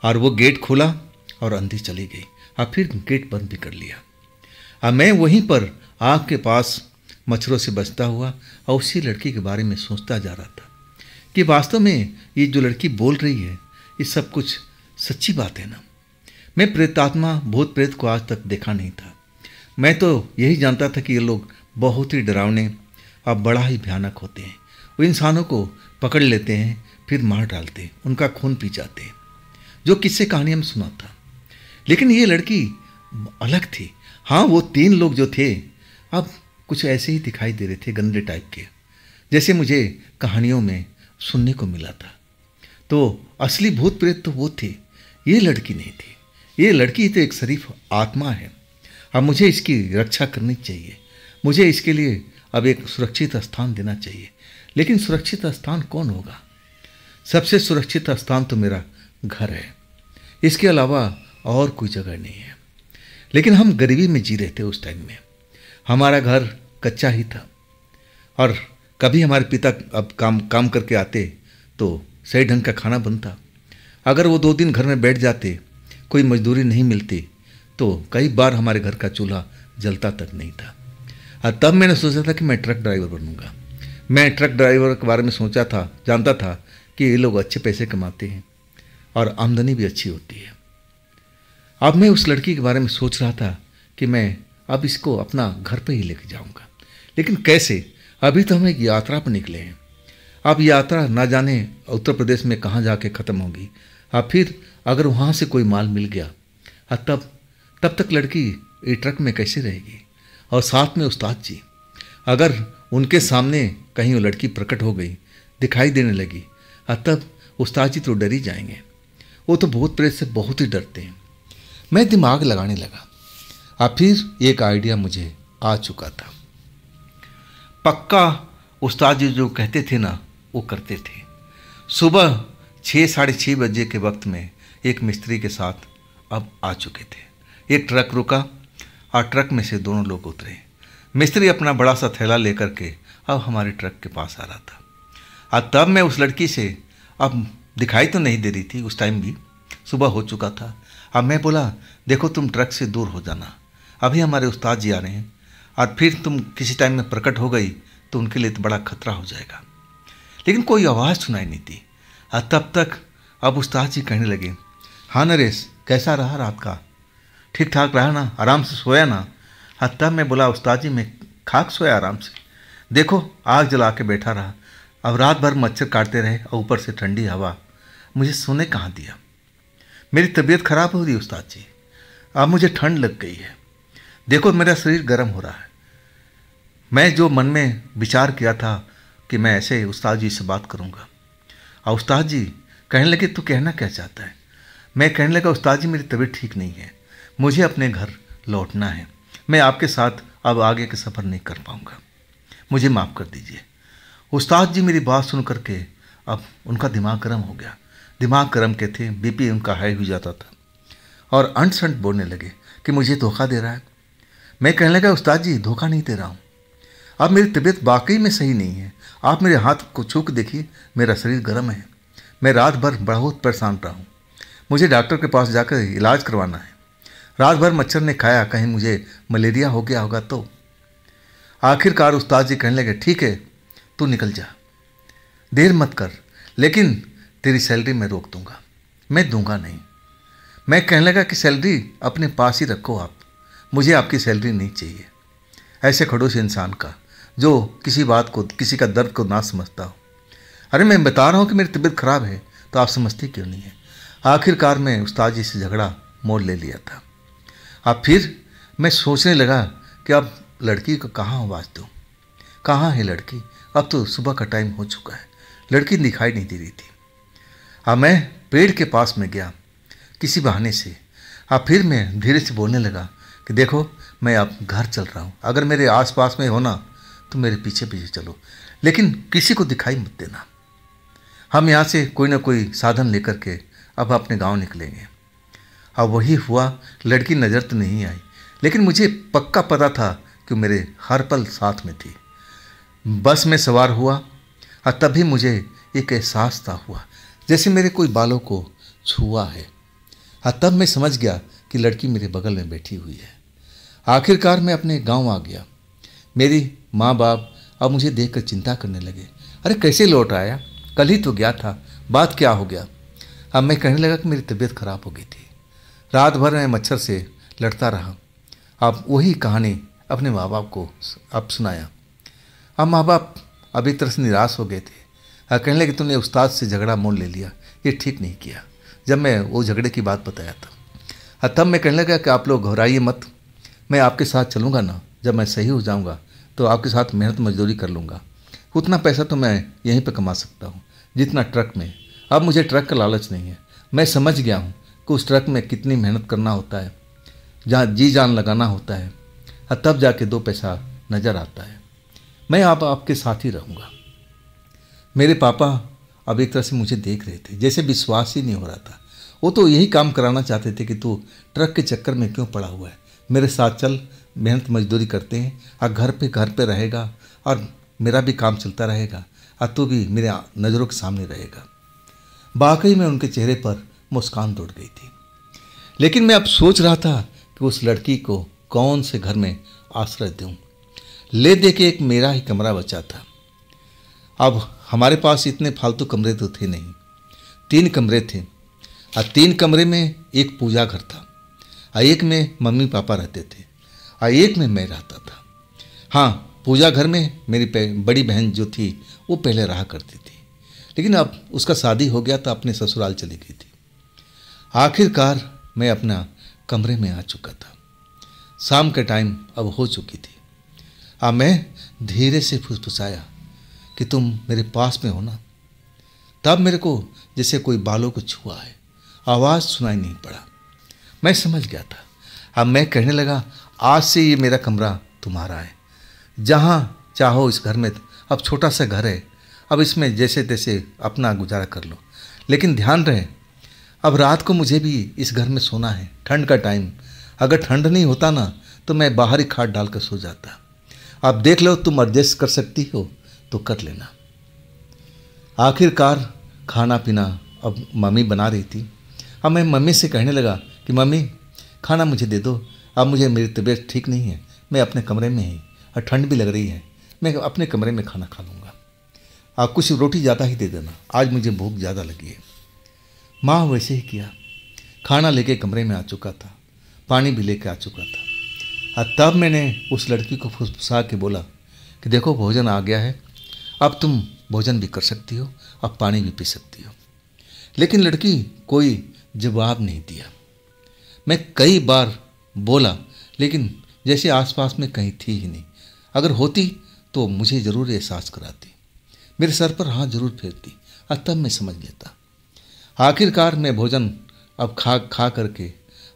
और वो गेट खोला और अंदर चली गई। फिर गेट बंद भी कर लिया। मैं वहीं पर आग के पास मच्छरों से बचता हुआ और उसी लड़की के बारे में सोचता जा रहा था कि वास्तव में ये जो लड़की बोल रही है ये सब कुछ सच्ची बात है ना। मैं प्रेतात्मा भूत प्रेत को आज तक देखा नहीं था। मैं तो यही जानता था कि ये लोग बहुत ही डरावने और बड़ा ही भयानक होते हैं। वो इंसानों को पकड़ लेते हैं, फिर मार डालते हैं, उनका खून पी जाते हैं, जो किस्से कहानियाँ में सुना था। लेकिन ये लड़की अलग थी। हाँ, वो 3 लोग जो थे अब कुछ ऐसे ही दिखाई दे रहे थे, गंदे टाइप के, जैसे मुझे कहानियों में सुनने को मिला था। तो असली भूत प्रेत तो वो थे, ये लड़की नहीं थी। ये लड़की तो एक शरीफ आत्मा है। अब मुझे इसकी रक्षा करनी चाहिए। मुझे इसके लिए अब एक सुरक्षित स्थान देना चाहिए। लेकिन सुरक्षित स्थान कौन होगा? सबसे सुरक्षित स्थान तो मेरा घर है, इसके अलावा और कोई जगह नहीं है। लेकिन हम गरीबी में जी रहे थे उस टाइम में। हमारा घर कच्चा ही था और कभी हमारे पिता अब काम करके आते तो सही ढंग का खाना बनता। अगर वो 2 दिन घर में बैठ जाते, कोई मजदूरी नहीं मिलती, तो कई बार हमारे घर का चूल्हा जलता तक नहीं था। और तब मैंने सोचा था कि मैं ट्रक ड्राइवर बनूंगा। मैं ट्रक ड्राइवर के बारे में सोचा था, जानता था कि ये लोग अच्छे पैसे कमाते हैं और आमदनी भी अच्छी होती है। अब मैं उस लड़की के बारे में सोच रहा था कि मैं अब इसको अपना घर पे ही लेके जाऊंगा। लेकिन कैसे? अभी तो हम एक यात्रा पर निकले हैं। अब यात्रा ना जाने उत्तर प्रदेश में कहाँ जाके ख़त्म होगी। अब फिर अगर वहाँ से कोई माल मिल गया तब तक लड़की ये ट्रक में कैसे रहेगी? और साथ में उस्ताद जी, अगर उनके सामने कहीं वो लड़की प्रकट हो गई, दिखाई देने लगी, तब उस्ताद जी तो डर ही जाएंगे। वो तो भूत प्रेत से बहुत ही डरते हैं। मैं दिमाग लगाने लगा। अब फिर एक आइडिया मुझे आ चुका था। पक्का उस्ताद जी जो कहते थे ना वो करते थे। सुबह 6 साढ़े 6 बजे के वक्त में एक मिस्त्री के साथ अब आ चुके थे। एक ट्रक रुका और ट्रक में से दोनों लोग उतरे। मिस्त्री अपना बड़ा सा थैला लेकर के अब हमारे ट्रक के पास आ रहा था। और तब मैं उस लड़की से, अब दिखाई तो नहीं दे रही थी उस टाइम भी, सुबह हो चुका था। अब मैं बोला, देखो तुम ट्रक से दूर हो जाना, अभी हमारे उस्ताद जी आ रहे हैं, और फिर तुम किसी टाइम में प्रकट हो गई तो उनके लिए तो बड़ा खतरा हो जाएगा। लेकिन कोई आवाज़ सुनाई नहीं थी। और तब तक अब उस्ताद जी कहने लगे, हाँ नरेश, कैसा रहा रात का? ठीक ठाक रहा ना? आराम से सोया ना? और तब मैं बोला, उस्ताद जी मैं खाक सोया आराम से, देखो आग जला के बैठा रहा, अब रात भर मच्छर काटते रहे और ऊपर से ठंडी हवा, मुझे सोने कहाँ दिया। मेरी तबीयत खराब हो रही उस्ताद जी, अब मुझे ठंड लग गई है, देखो मेरा शरीर गर्म हो रहा है। मैं जो मन में विचार किया था कि मैं ऐसे उस्ताद जी से बात करूंगा, और उस्ताद जी कहने लगे, तू कहना क्या चाहता है? मैं कहने लगा, उस्ताद जी मेरी तबीयत ठीक नहीं है, मुझे अपने घर लौटना है, मैं आपके साथ अब आगे के सफ़र नहीं कर पाऊंगा, मुझे माफ़ कर दीजिए। उस्ताद जी मेरी बात सुन करके अब उनका दिमाग गर्म हो गया। दिमाग गर्म के थे, बीपी उनका हाई हो जाता था और अंट संट बोलने लगे कि मुझे धोखा दे रहा है। मैं कहने लगा, उस्ताद जी धोखा नहीं दे रहा हूँ, अब मेरी तबीयत वाकई में सही नहीं है, आप मेरे हाथ को छू के देखिए, मेरा शरीर गर्म है, मैं रात भर बहुत परेशान रहा हूँ, मुझे डॉक्टर के पास जाकर इलाज करवाना है, रात भर मच्छर ने खाया, कहीं मुझे मलेरिया हो गया होगा तो। आखिरकार उस्ताद जी कहने लगे, ठीक है तू निकल जा, देर मत कर, लेकिन तेरी सैलरी मैं रोक दूंगा, मैं दूंगा नहीं। मैं कहने लगा कि सैलरी अपने पास ही रखो आप, मुझे आपकी सैलरी नहीं चाहिए। ऐसे खड़ूस इंसान का जो किसी बात को, किसी का दर्द को ना समझता हो। अरे मैं बता रहा हूँ कि मेरी तबीयत खराब है तो आप समझती क्यों नहीं है। आखिरकार मैं उस्ताद जी से झगड़ा मोड़ ले लिया था। अब फिर मैं सोचने लगा कि अब लड़की को कहाँ आवाज़ दूँ, कहाँ है लड़की। अब तो सुबह का टाइम हो चुका है, लड़की दिखाई नहीं दे रही थी। अब मैं पेड़ के पास में गया किसी बहाने से। अब फिर मैं धीरे से बोलने लगा कि देखो मैं अब घर चल रहा हूँ, अगर मेरे आसपास में हो ना तो मेरे पीछे पीछे चलो, लेकिन किसी को दिखाई मत देना। हम यहाँ से कोई ना कोई साधन लेकर के अब अपने गांव निकलेंगे। अब वही हुआ, लड़की नज़र तो नहीं आई, लेकिन मुझे पक्का पता था कि मेरे हर पल साथ में थी। बस में सवार हुआ और तभी मुझे एक एहसास था हुआ जैसे मेरे कोई बालों को छुआ है। और तब मैं समझ गया कि लड़की मेरे बगल में बैठी हुई है। आखिरकार मैं अपने गांव आ गया। मेरी माँ बाप अब मुझे देखकर चिंता करने लगे, अरे कैसे लौट आया, कल ही तो गया था, बात क्या हो गया। अब मैं कहने लगा कि मेरी तबीयत खराब हो गई थी, रात भर मैं मच्छर से लड़ता रहा। अब वही कहानी अपने माँ बाप को अब सुनाया। अब माँ बाप अब एक तरह से निराश हो गए थे और कहने लगे तुमने उस्ताद से झगड़ा मोड़ ले लिया, ये ठीक नहीं किया। जब मैं वो झगड़े की बात बताया था और तब मैं कहने लगा कि आप लोग घबराइए मत, मैं आपके साथ चलूँगा ना, जब मैं सही हो जाऊँगा तो आपके साथ मेहनत मजदूरी कर लूँगा। उतना पैसा तो मैं यहीं पर कमा सकता हूँ जितना ट्रक में। अब मुझे ट्रक का लालच नहीं है, मैं समझ गया हूँ कि उस ट्रक में कितनी मेहनत करना होता है, जहाँ जी जान लगाना होता है और तब जाके दो पैसा नज़र आता है। मैं आपके साथ ही रहूँगा। मेरे पापा अब एक तरह से मुझे देख रहे थे, जैसे विश्वास ही नहीं हो रहा था। वो तो यही काम कराना चाहते थे कि तू ट्रक के चक्कर में क्यों पड़ा हुआ है, मेरे साथ चल, मेहनत मजदूरी करते हैं और घर पे रहेगा और मेरा भी काम चलता रहेगा और तू भी मेरे नज़रों के सामने रहेगा। वाकई में उनके चेहरे पर मुस्कान दौड़ गई थी। लेकिन मैं अब सोच रहा था कि उस लड़की को कौन से घर में आश्रय दूं। ले दे के एक मेरा ही कमरा बचा था। अब हमारे पास इतने फालतू कमरे तो थे नहीं, 3 कमरे थे और 3 कमरे में एक पूजा घर था और एक में मम्मी पापा रहते थे और एक में मैं रहता था। हाँ, पूजा घर में मेरी बड़ी बहन जो थी वो पहले रहा करती थी, लेकिन अब उसका शादी हो गया तो अपने ससुराल चली गई थी। आखिरकार मैं अपना कमरे में आ चुका था। शाम के टाइम अब हो चुकी थी। अब मैं धीरे से फुसफुसाया कि तुम मेरे पास में हो ना। तब मेरे को जैसे कोई बालों को छुआ है, आवाज़ सुनाई नहीं पड़ा। मैं समझ गया था। अब मैं कहने लगा आज से ये मेरा कमरा तुम्हारा है, जहाँ चाहो इस घर में। अब छोटा सा घर है, अब इसमें जैसे तैसे अपना गुजारा कर लो, लेकिन ध्यान रहे अब रात को मुझे भी इस घर में सोना है। ठंड का टाइम, अगर ठंड नहीं होता ना तो मैं बाहर ही खाट डाल कर सो जाता। अब देख लो, तुम एडजस्ट कर सकती हो तो कर लेना। आखिरकार खाना पीना अब मम्मी बना रही थी। अब मैं मम्मी से कहने लगा कि मम्मी खाना मुझे दे दो, अब मुझे मेरी तबीयत ठीक नहीं है, मैं अपने कमरे में ही, और ठंड भी लग रही है, मैं अपने कमरे में खाना खा लूँगा। आप कुछ रोटी ज़्यादा ही दे देना, आज मुझे भूख ज़्यादा लगी है। माँ वैसे ही किया। खाना लेके कमरे में आ चुका था, पानी भी लेके आ चुका था। और तब मैंने उस लड़की को फुसफुसा के बोला कि देखो भोजन आ गया है, अब तुम भोजन भी कर सकती हो, अब पानी भी पी सकती हो। लेकिन लड़की कोई जवाब नहीं दिया। मैं कई बार बोला, लेकिन जैसे आसपास में कहीं थी ही नहीं। अगर होती तो मुझे ज़रूर एहसास कराती, मेरे सर पर हाथ जरूर फेरती और तब मैं समझ लेता। आखिरकार मैं भोजन अब खा करके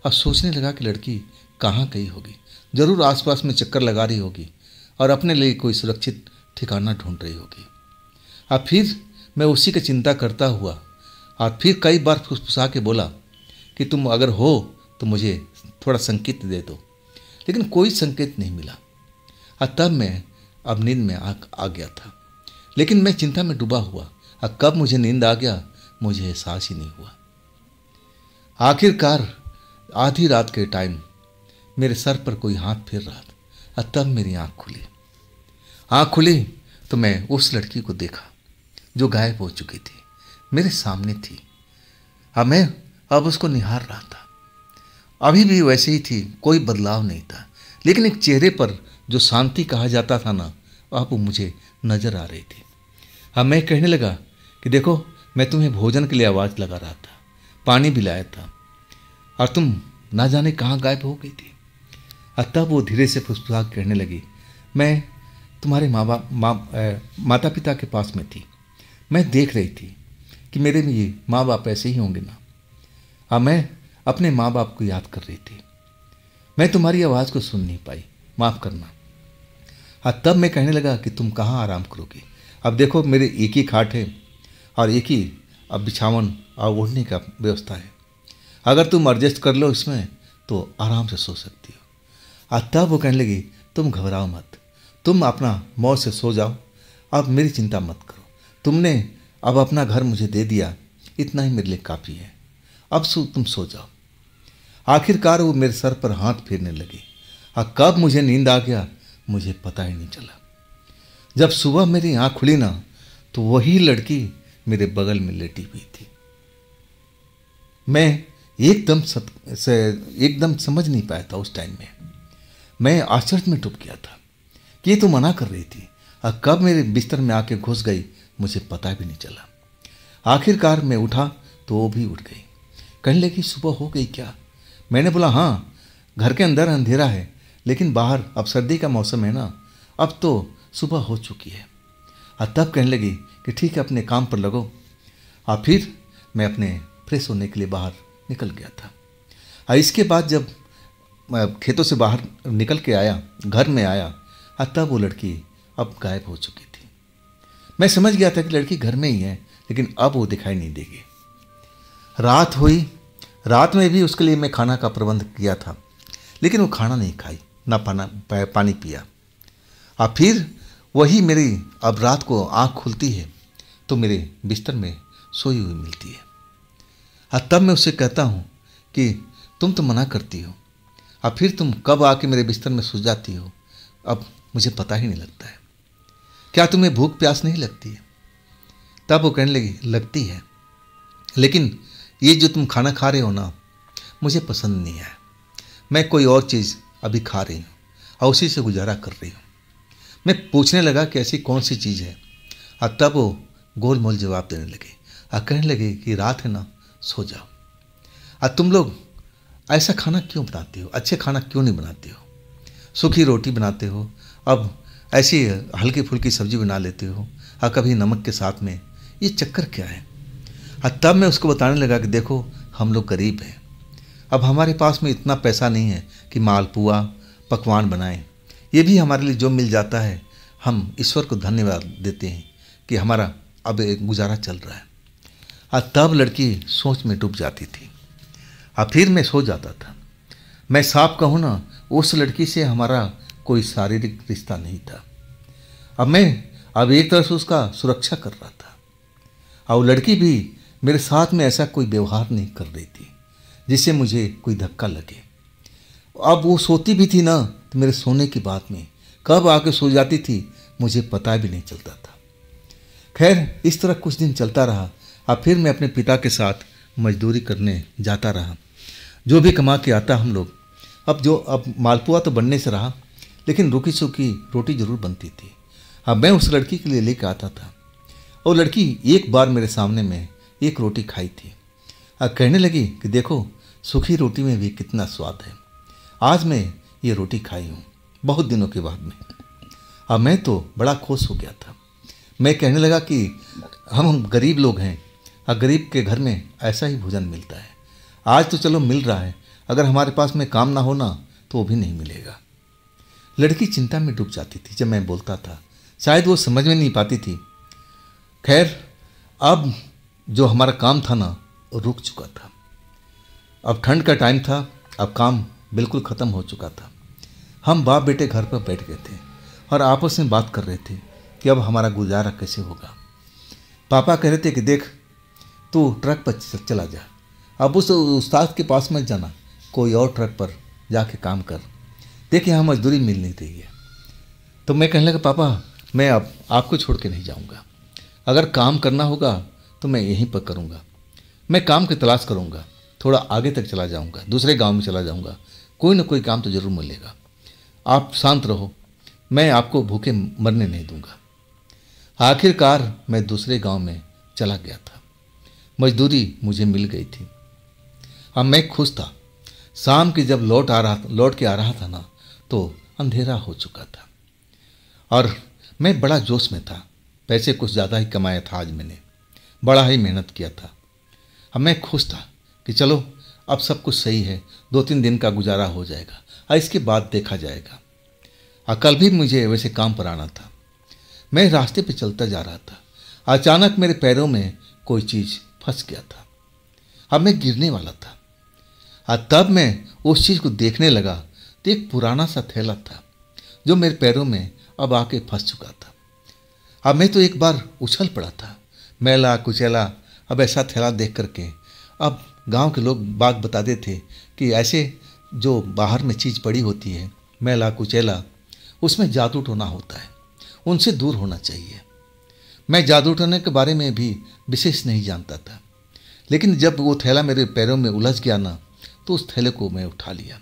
अब सोचने लगा कि लड़की कहाँ गई होगी, ज़रूर आसपास में चक्कर लगा रही होगी और अपने लिए कोई सुरक्षित ठिकाना ढूंढ रही होगी। अब फिर मैं उसी की चिंता करता हुआ और फिर कई बार फुसफुसा के बोला कि तुम अगर हो तो मुझे थोड़ा संकेत दे दो, लेकिन कोई संकेत नहीं मिला। और तब मैं अब नींद में आ गया था, लेकिन मैं चिंता में डूबा हुआ और कब मुझे नींद आ गया मुझे एहसास ही नहीं हुआ। आखिरकार आधी रात के टाइम मेरे सर पर कोई हाथ फेर रहा था और तब मेरी आँख खुली तो मैं उस लड़की को देखा जो गायब हो चुकी थी। मेरे सामने थी। अब उसको निहार रहा था। अभी भी वैसे ही थी, कोई बदलाव नहीं था, लेकिन एक चेहरे पर जो शांति कहा जाता था ना, अब वो मुझे नजर आ रही थी। अब मैं कहने लगा कि देखो, मैं तुम्हें भोजन के लिए आवाज़ लगा रहा था, पानी भी लाया था, और तुम ना जाने कहाँ गायब हो गई थी। और तब वो धीरे से फुसफुसा कहने लगी, मैं तुम्हारे माता पिता के पास में थी। मैं देख रही थी कि मेरे भी माँ बाप ऐसे ही होंगे ना। अब मैं अपने माँ बाप को याद कर रही थी। मैं तुम्हारी आवाज़ को सुन नहीं पाई, माफ़ करना। हाँ, तब मैं कहने लगा कि तुम कहाँ आराम करोगे। अब देखो, मेरे एक ही खाट है और एक ही अब बिछावन और ओढ़ने का व्यवस्था है। अगर तुम एडजस्ट कर लो इसमें तो आराम से सो सकती हो। और तब वो कहने लगी, तुम घबराओ मत, तुम अपना मौज से सो जाओ, अब मेरी चिंता मत करो। तुमने अब अपना घर मुझे दे दिया, इतना ही मेरे लिए काफ़ी है। अब तुम सो जाओ। आखिरकार वो मेरे सर पर हाथ फेरने लगी, और कब मुझे नींद आ गया मुझे पता ही नहीं चला। जब सुबह मेरी आँख खुली ना, तो वही लड़की मेरे बगल में लेटी हुई थी। मैं एकदम समझ नहीं पाया था उस टाइम में। मैं आश्चर्य में डूब गया था कि ये तो मना कर रही थी, और कब मेरे बिस्तर में आके घुस गई मुझे पता भी नहीं चला। आखिरकार मैं उठा तो वो भी उठ गई। कहने लगी, सुबह हो गई क्या? मैंने बोला, हाँ, घर के अंदर अंधेरा है, लेकिन बाहर अब सर्दी का मौसम है ना, अब तो सुबह हो चुकी है। और तब कहने लगी कि ठीक है, अपने काम पर लगो। और फिर मैं अपने फ्रेश होने के लिए बाहर निकल गया था। और इसके बाद जब खेतों से बाहर निकल के आया, घर में आया, और तब वो लड़की अब गायब हो चुकी थी। मैं समझ गया था कि लड़की घर में ही है, लेकिन अब वो दिखाई नहीं देगी। रात हुई। रात में भी उसके लिए मैं खाना का प्रबंध किया था, लेकिन वो खाना नहीं खाई, ना पानी पिया। और फिर वही मेरी अब रात को आँख खुलती है तो मेरे बिस्तर में सोई हुई मिलती है। और तब मैं उससे कहता हूँ कि तुम तो मना करती हो, और फिर तुम कब आके मेरे बिस्तर में सो जाती हो, अब मुझे पता ही नहीं लगता है। क्या तुम्हें भूख प्यास नहीं लगती है? तब वो कहने लगी, लगती है, लेकिन ये जो तुम खाना खा रहे हो ना, मुझे पसंद नहीं है। मैं कोई और चीज़ अभी खा रही हूँ और उसी से गुजारा कर रही हूँ। मैं पूछने लगा कि ऐसी कौन सी चीज़ है, और तब वो गोल मोल जवाब देने लगे और कहने लगे कि रात है ना, सो जाओ। और तुम लोग ऐसा खाना क्यों बनाते हो, अच्छे खाना क्यों नहीं बनाते हो? सूखी रोटी बनाते हो, अब ऐसी हल्की फुल्की सब्जी बना लेते हो, और कभी नमक के साथ में, ये चक्कर क्या है? और तब मैं उसको बताने लगा कि देखो, हम लोग गरीब हैं, अब हमारे पास में इतना पैसा नहीं है कि मालपुआ पकवान बनाएं। ये भी हमारे लिए जो मिल जाता है, हम ईश्वर को धन्यवाद देते हैं कि हमारा अब एक गुजारा चल रहा है। और तब लड़की सोच में डूब जाती थी, और फिर मैं सो जाता था। मैं साफ कहूँ ना, उस लड़की से हमारा कोई शारीरिक रिश्ता नहीं था। अब एक तरह से उसका सुरक्षा कर रहा था, और लड़की भी मेरे साथ में ऐसा कोई व्यवहार नहीं कर रही थी जिससे मुझे कोई धक्का लगे। अब वो सोती भी थी ना, तो मेरे सोने की बात में कब आके सो जाती थी मुझे पता भी नहीं चलता था। खैर, इस तरह कुछ दिन चलता रहा, और फिर मैं अपने पिता के साथ मजदूरी करने जाता रहा। जो भी कमा के आता हम लोग, अब मालपुआ तो बनने से रहा, लेकिन रूखी सूखी रोटी जरूर बनती थी। अब मैं उस लड़की के लिए लेकर आता था, और लड़की एक बार मेरे सामने में एक रोटी खाई थी और कहने लगी कि देखो, सूखी रोटी में भी कितना स्वाद है। आज मैं ये रोटी खाई हूँ बहुत दिनों के बाद में। अब मैं तो बड़ा खुश हो गया था। मैं कहने लगा कि हम गरीब लोग हैं, और गरीब के घर में ऐसा ही भोजन मिलता है। आज तो चलो मिल रहा है, अगर हमारे पास में काम ना हो ना, तो वो भी नहीं मिलेगा। लड़की चिंता में डूब जाती थी जब मैं बोलता था, शायद वो समझ में नहीं पाती थी। खैर, अब जो हमारा काम था ना, रुक चुका था। अब ठंड का टाइम था, अब काम बिल्कुल ख़त्म हो चुका था। हम बाप बेटे घर पर बैठ गए थे और आपस में बात कर रहे थे कि अब हमारा गुजारा कैसे होगा। पापा कह रहे थे कि देख, तू ट्रक पर चला जा, अब उस उस्ताद के पास मत जाना, कोई और ट्रक पर जाके काम कर, देख यहाँ मजदूरी मिल नहीं रही है। तो मैं कहने लगा, पापा मैं अब आपको छोड़ के नहीं जाऊँगा, अगर काम करना होगा तो मैं यहीं पर करूँगा। मैं काम की तलाश करूँगा, थोड़ा आगे तक चला जाऊँगा, दूसरे गांव में चला जाऊँगा, कोई ना कोई काम तो ज़रूर मिलेगा। आप शांत रहो, मैं आपको भूखे मरने नहीं दूंगा। आखिरकार मैं दूसरे गांव में चला गया था। मजदूरी मुझे मिल गई थी। अब मैं खुश था। शाम की जब लौट के आ रहा था ना, तो अंधेरा हो चुका था और मैं बड़ा जोश में था। पैसे कुछ ज़्यादा ही कमाया था आज मैंने, बड़ा ही मेहनत किया था। अब मैं खुश था कि चलो अब सब कुछ सही है, 2-3 दिन का गुजारा हो जाएगा और इसके बाद देखा जाएगा। और कल भी मुझे वैसे काम पर आना था। मैं रास्ते पे चलता जा रहा था, अचानक मेरे पैरों में कोई चीज़ फंस गया था। अब मैं गिरने वाला था और तब मैं उस चीज़ को देखने लगा तो एक पुराना सा थैला था जो मेरे पैरों में अब आके फंस चुका था। अब मैं तो एक बार उछल पड़ा था, मैला कुचैला। अब ऐसा थैला देख करके अब गांव के लोग बाग बताते थे कि ऐसे जो बाहर में चीज़ पड़ी होती है मैला कुचैला, उसमें जादू टोना होता है, उनसे दूर होना चाहिए। मैं जादू टोने के बारे में भी विशेष नहीं जानता था, लेकिन जब वो थैला मेरे पैरों में उलझ गया ना, तो उस थैले को मैं उठा लिया।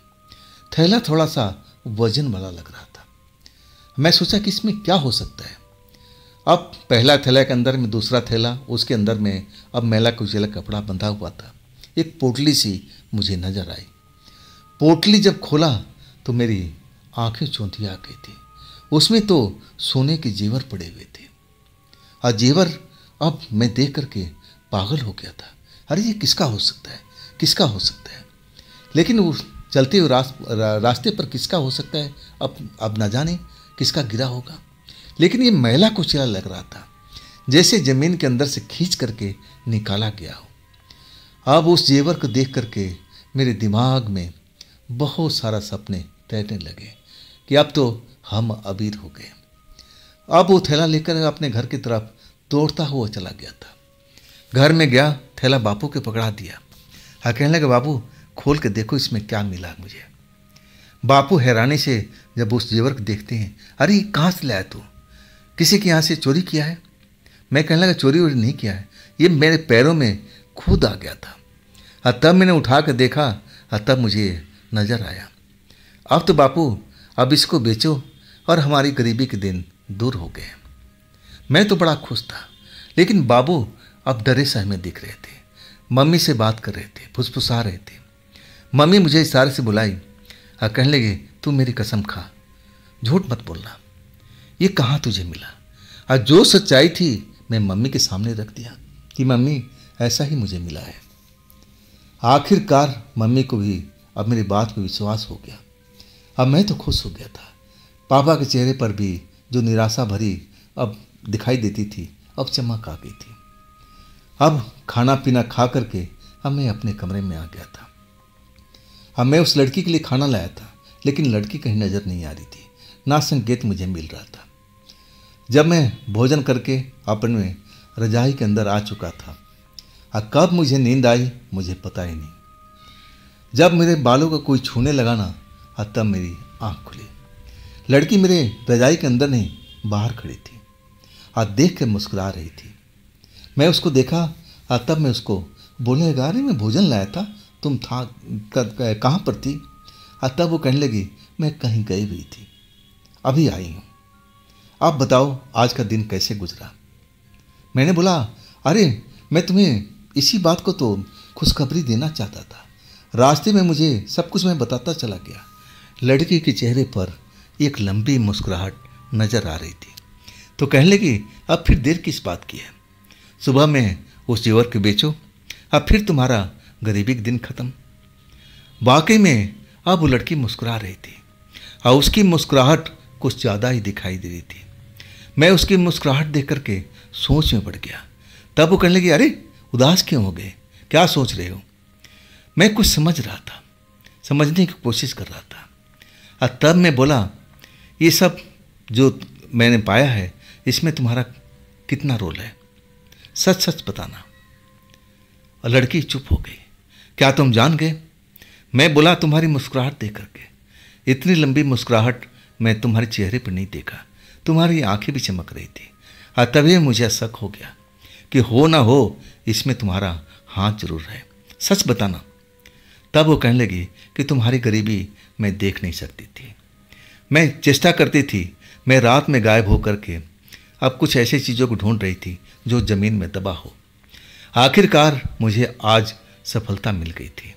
थैला थोड़ा सा वजन वाला लग रहा था। मैं सोचा कि इसमें क्या हो सकता है। अब पहला थैला के अंदर में दूसरा थैला, उसके अंदर में अब मैला कुचैला कपड़ा बंधा हुआ था। एक पोटली सी मुझे नजर आई। पोटली जब खोला तो मेरी आंखें चौंधिया आ गई थी। उसमें तो सोने के जेवर पड़े हुए थे और जेवर अब मैं देख करके पागल हो गया था। अरे ये किसका हो सकता है, किसका हो सकता है। लेकिन वो चलते हुए रास्ते पर किसका हो सकता है, अब ना जाने किसका गिरा होगा। लेकिन ये मैला कुचैला लग रहा था, जैसे ज़मीन के अंदर से खींच करके निकाला गया हो। अब उस जेवर को देख करके मेरे दिमाग में बहुत सारा सपने तैरने लगे कि अब तो हम अबीर हो गए। अब वो थैला लेकर अपने घर की तरफ दौड़ता हुआ चला गया था। घर में गया, थैला बापू के पकड़ा दिया और कहने लगे, बाबू खोल के देखो इसमें क्या मिला मुझे। बापू हैरानी से जब उस जेवर को देखते हैं, अरे ये कहाँ से लाया तू, किसी के यहाँ से चोरी किया है? मैं कहने लगा, चोरी वोरी नहीं किया है, ये मेरे पैरों में खुद आ गया था और तब मैंने उठा कर देखा और तब मुझे नज़र आया। अब तो बापू अब इसको बेचो और हमारी गरीबी के दिन दूर हो गए। मैं तो बड़ा खुश था, लेकिन बाबू अब डरे सहमे दिख रहे थे। मम्मी से बात कर रहे थे, फुसफुसा रहे थे। मम्मी मुझे इशारे से बुलाई और कहने लगे, तू मेरी कसम खा, झूठ मत बोलना, ये कहाँ तुझे मिला। और जो सच्चाई थी मैं मम्मी के सामने रख दिया कि मम्मी ऐसा ही मुझे मिला है। आखिरकार मम्मी को भी अब मेरी बात पर विश्वास हो गया। अब मैं तो खुश हो गया था। पापा के चेहरे पर भी जो निराशा भरी अब दिखाई देती थी, अब चमक आ गई थी। अब खाना पीना खा करके अब मैं अपने कमरे में आ गया था। अब मैं उस लड़की के लिए खाना लाया था, लेकिन लड़की कहीं नज़र नहीं आ रही थी, ना संकेत मुझे मिल रहा था। जब मैं भोजन करके अपने रजाई के अंदर आ चुका था और कब मुझे नींद आई मुझे पता ही नहीं। जब मेरे बालों को कोई छूने लगा ना, और तब मेरी आँख खुली। लड़की मेरे रजाई के अंदर नहीं, बाहर खड़ी थी और देख कर मुस्कुरा रही थी। मैं उसको देखा और तब मैं उसको बोलने लगा, अरे मैं भोजन लाया था, तुम था कहाँ पर थी? और तब वो कहने लगी, मैं कहीं गई हुई थी, अभी आई हूँ। आप बताओ आज का दिन कैसे गुजरा? मैंने बोला, अरे मैं तुम्हें इसी बात को तो खुशखबरी देना चाहता था। रास्ते में मुझे सब कुछ मैं बताता चला गया। लड़की के चेहरे पर एक लंबी मुस्कुराहट नजर आ रही थी। तो कहने लगी, अब फिर देर किस बात की है, सुबह में उस जेवर को बेचो, अब फिर तुम्हारा गरीबी का दिन खत्म। वाकई में अब वो लड़की मुस्कुरा रही थी और उसकी मुस्कुराहट कुछ ज़्यादा ही दिखाई दे रही थी। मैं उसकी मुस्कुराहट देख करके सोच में पड़ गया। तब वो कहने लगी, अरे उदास क्यों हो गए, क्या सोच रहे हो? मैं कुछ समझ रहा था, समझने की कोशिश कर रहा था। और तब मैं बोला, ये सब जो मैंने पाया है इसमें तुम्हारा कितना रोल है, सच सच बताना। और लड़की चुप हो गई। क्या तुम जान गए? मैं बोला, तुम्हारी मुस्कुराहट देख करके, इतनी लंबी मुस्कुराहट मैं तुम्हारे चेहरे पर नहीं देखा, तुम्हारी आंखें भी चमक रही थी। और तभी मुझे शक हो गया। कि हो ना हो इसमें तुम्हारा हाथ जरूर है, सच बताना। तब वो कहने लगी कि तुम्हारी गरीबी मैं देख नहीं सकती थी। मैं चेष्टा करती थी, मैं रात में गायब होकर के अब कुछ ऐसी चीज़ों को ढूंढ रही थी जो ज़मीन में दबा हो। आखिरकार मुझे आज सफलता मिल गई थी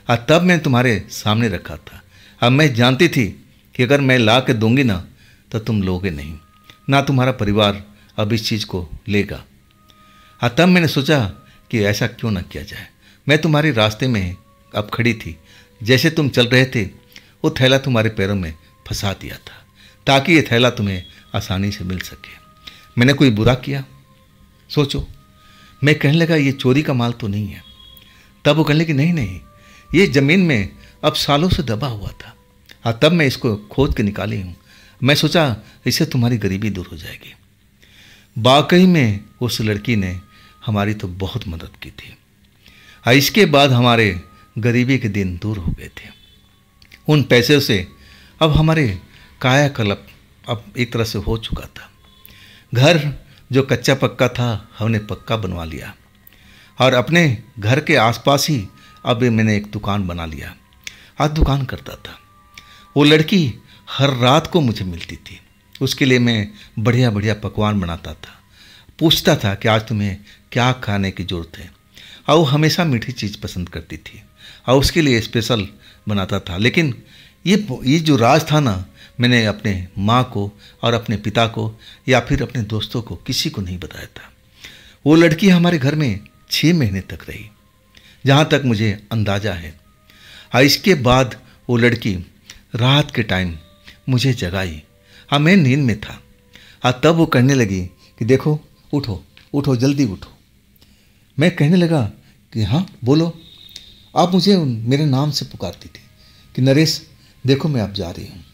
और तब मैं तुम्हारे सामने रखा था। अब मैं जानती थी कि अगर मैं ला के दूंगी ना तो तुम लोगे नहीं, ना तुम्हारा परिवार अब इस चीज़ को लेगा। और तब मैंने सोचा कि ऐसा क्यों ना किया जाए। मैं तुम्हारे रास्ते में अब खड़ी थी, जैसे तुम चल रहे थे वो थैला तुम्हारे पैरों में फंसा दिया था ताकि ये थैला तुम्हें आसानी से मिल सके। मैंने कोई बुरा किया? सोचो। मैं कहने लगा ये चोरी का माल तो नहीं है। तब वो कहने लगी नहीं नहीं, ये ज़मीन में अब सालों से दबा हुआ था और तब मैं इसको खोद के निकाली हूँ। मैं सोचा इससे तुम्हारी गरीबी दूर हो जाएगी। वाकई में उस लड़की ने हमारी तो बहुत मदद की थी और इसके बाद हमारे गरीबी के दिन दूर हो गए थे। उन पैसे से अब हमारे कायाकल्प अब एक तरह से हो चुका था। घर जो कच्चा पक्का था हमने पक्का बनवा लिया और अपने घर के आसपास ही अब मैंने एक दुकान बना लिया और दुकान करता था। वो लड़की हर रात को मुझे मिलती थी, उसके लिए मैं बढ़िया बढ़िया पकवान बनाता था, पूछता था कि आज तुम्हें क्या खाने की ज़रूरत है, और वो हमेशा मीठी चीज़ पसंद करती थी और उसके लिए स्पेशल बनाता था। लेकिन ये जो राज था ना, मैंने अपने माँ को और अपने पिता को या फिर अपने दोस्तों को किसी को नहीं बताया था। वो लड़की हमारे घर में 6 महीने तक रही, जहाँ तक मुझे अंदाज़ा है। और इसके बाद वो लड़की रात के टाइम मुझे जगाई। हाँ, मैं नींद में था और तब वो कहने लगी कि देखो उठो उठो जल्दी उठो। मैं कहने लगा कि हाँ बोलो। आप मुझे मेरे नाम से पुकारती थी कि नरेश देखो मैं अब जा रही हूँ,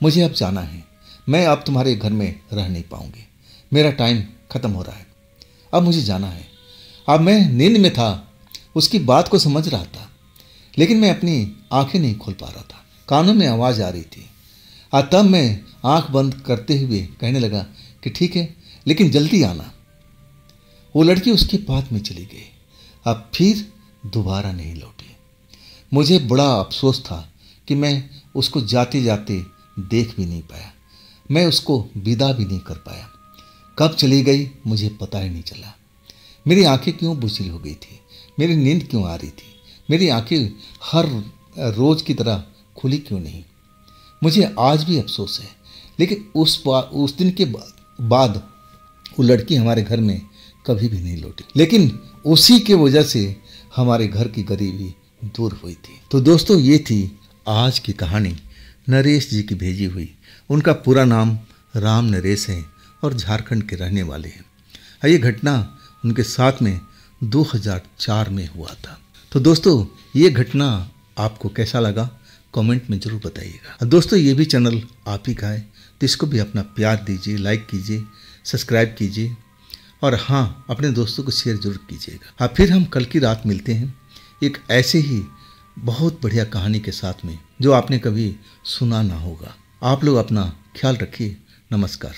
मुझे अब जाना है, मैं अब तुम्हारे घर में रह नहीं पाऊँगी, मेरा टाइम ख़त्म हो रहा है, अब मुझे जाना है। अब मैं नींद में था, उसकी बात को समझ रहा था, लेकिन मैं अपनी आंखें नहीं खोल पा रहा था, कानों में आवाज़ आ रही थी। और तब मैं आंख बंद करते हुए कहने लगा कि ठीक है लेकिन जल्दी आना। वो लड़की उसके बाद में चली गई, अब फिर दोबारा नहीं लौटी। मुझे बड़ा अफसोस था कि मैं उसको जाते जाते देख भी नहीं पाया, मैं उसको विदा भी नहीं कर पाया। कब चली गई मुझे पता ही नहीं चला। मेरी आंखें क्यों बुझिल हो गई थी, मेरी नींद क्यों आ रही थी, मेरी आंखें हर रोज़ की तरह खुली क्यों नहीं, मुझे आज भी अफसोस है। लेकिन उस दिन के बाद वो लड़की हमारे घर में कभी भी नहीं लौटी, लेकिन उसी के वजह से हमारे घर की गरीबी दूर हुई थी। तो दोस्तों ये थी आज की कहानी नरेश जी की भेजी हुई। उनका पूरा नाम राम नरेश है और झारखंड के रहने वाले हैं। ये घटना उनके साथ में 2004 में हुआ था। तो दोस्तों ये घटना आपको कैसा लगा कमेंट में ज़रूर बताइएगा। दोस्तों ये भी चैनल आप ही का है, तो इसको भी अपना प्यार दीजिए, लाइक कीजिए, सब्सक्राइब कीजिए और हाँ अपने दोस्तों को शेयर जरूर कीजिएगा। फिर हम कल की रात मिलते हैं एक ऐसे ही बहुत बढ़िया कहानी के साथ में जो आपने कभी सुना ना होगा। आप लोग अपना ख्याल रखिए। नमस्कार।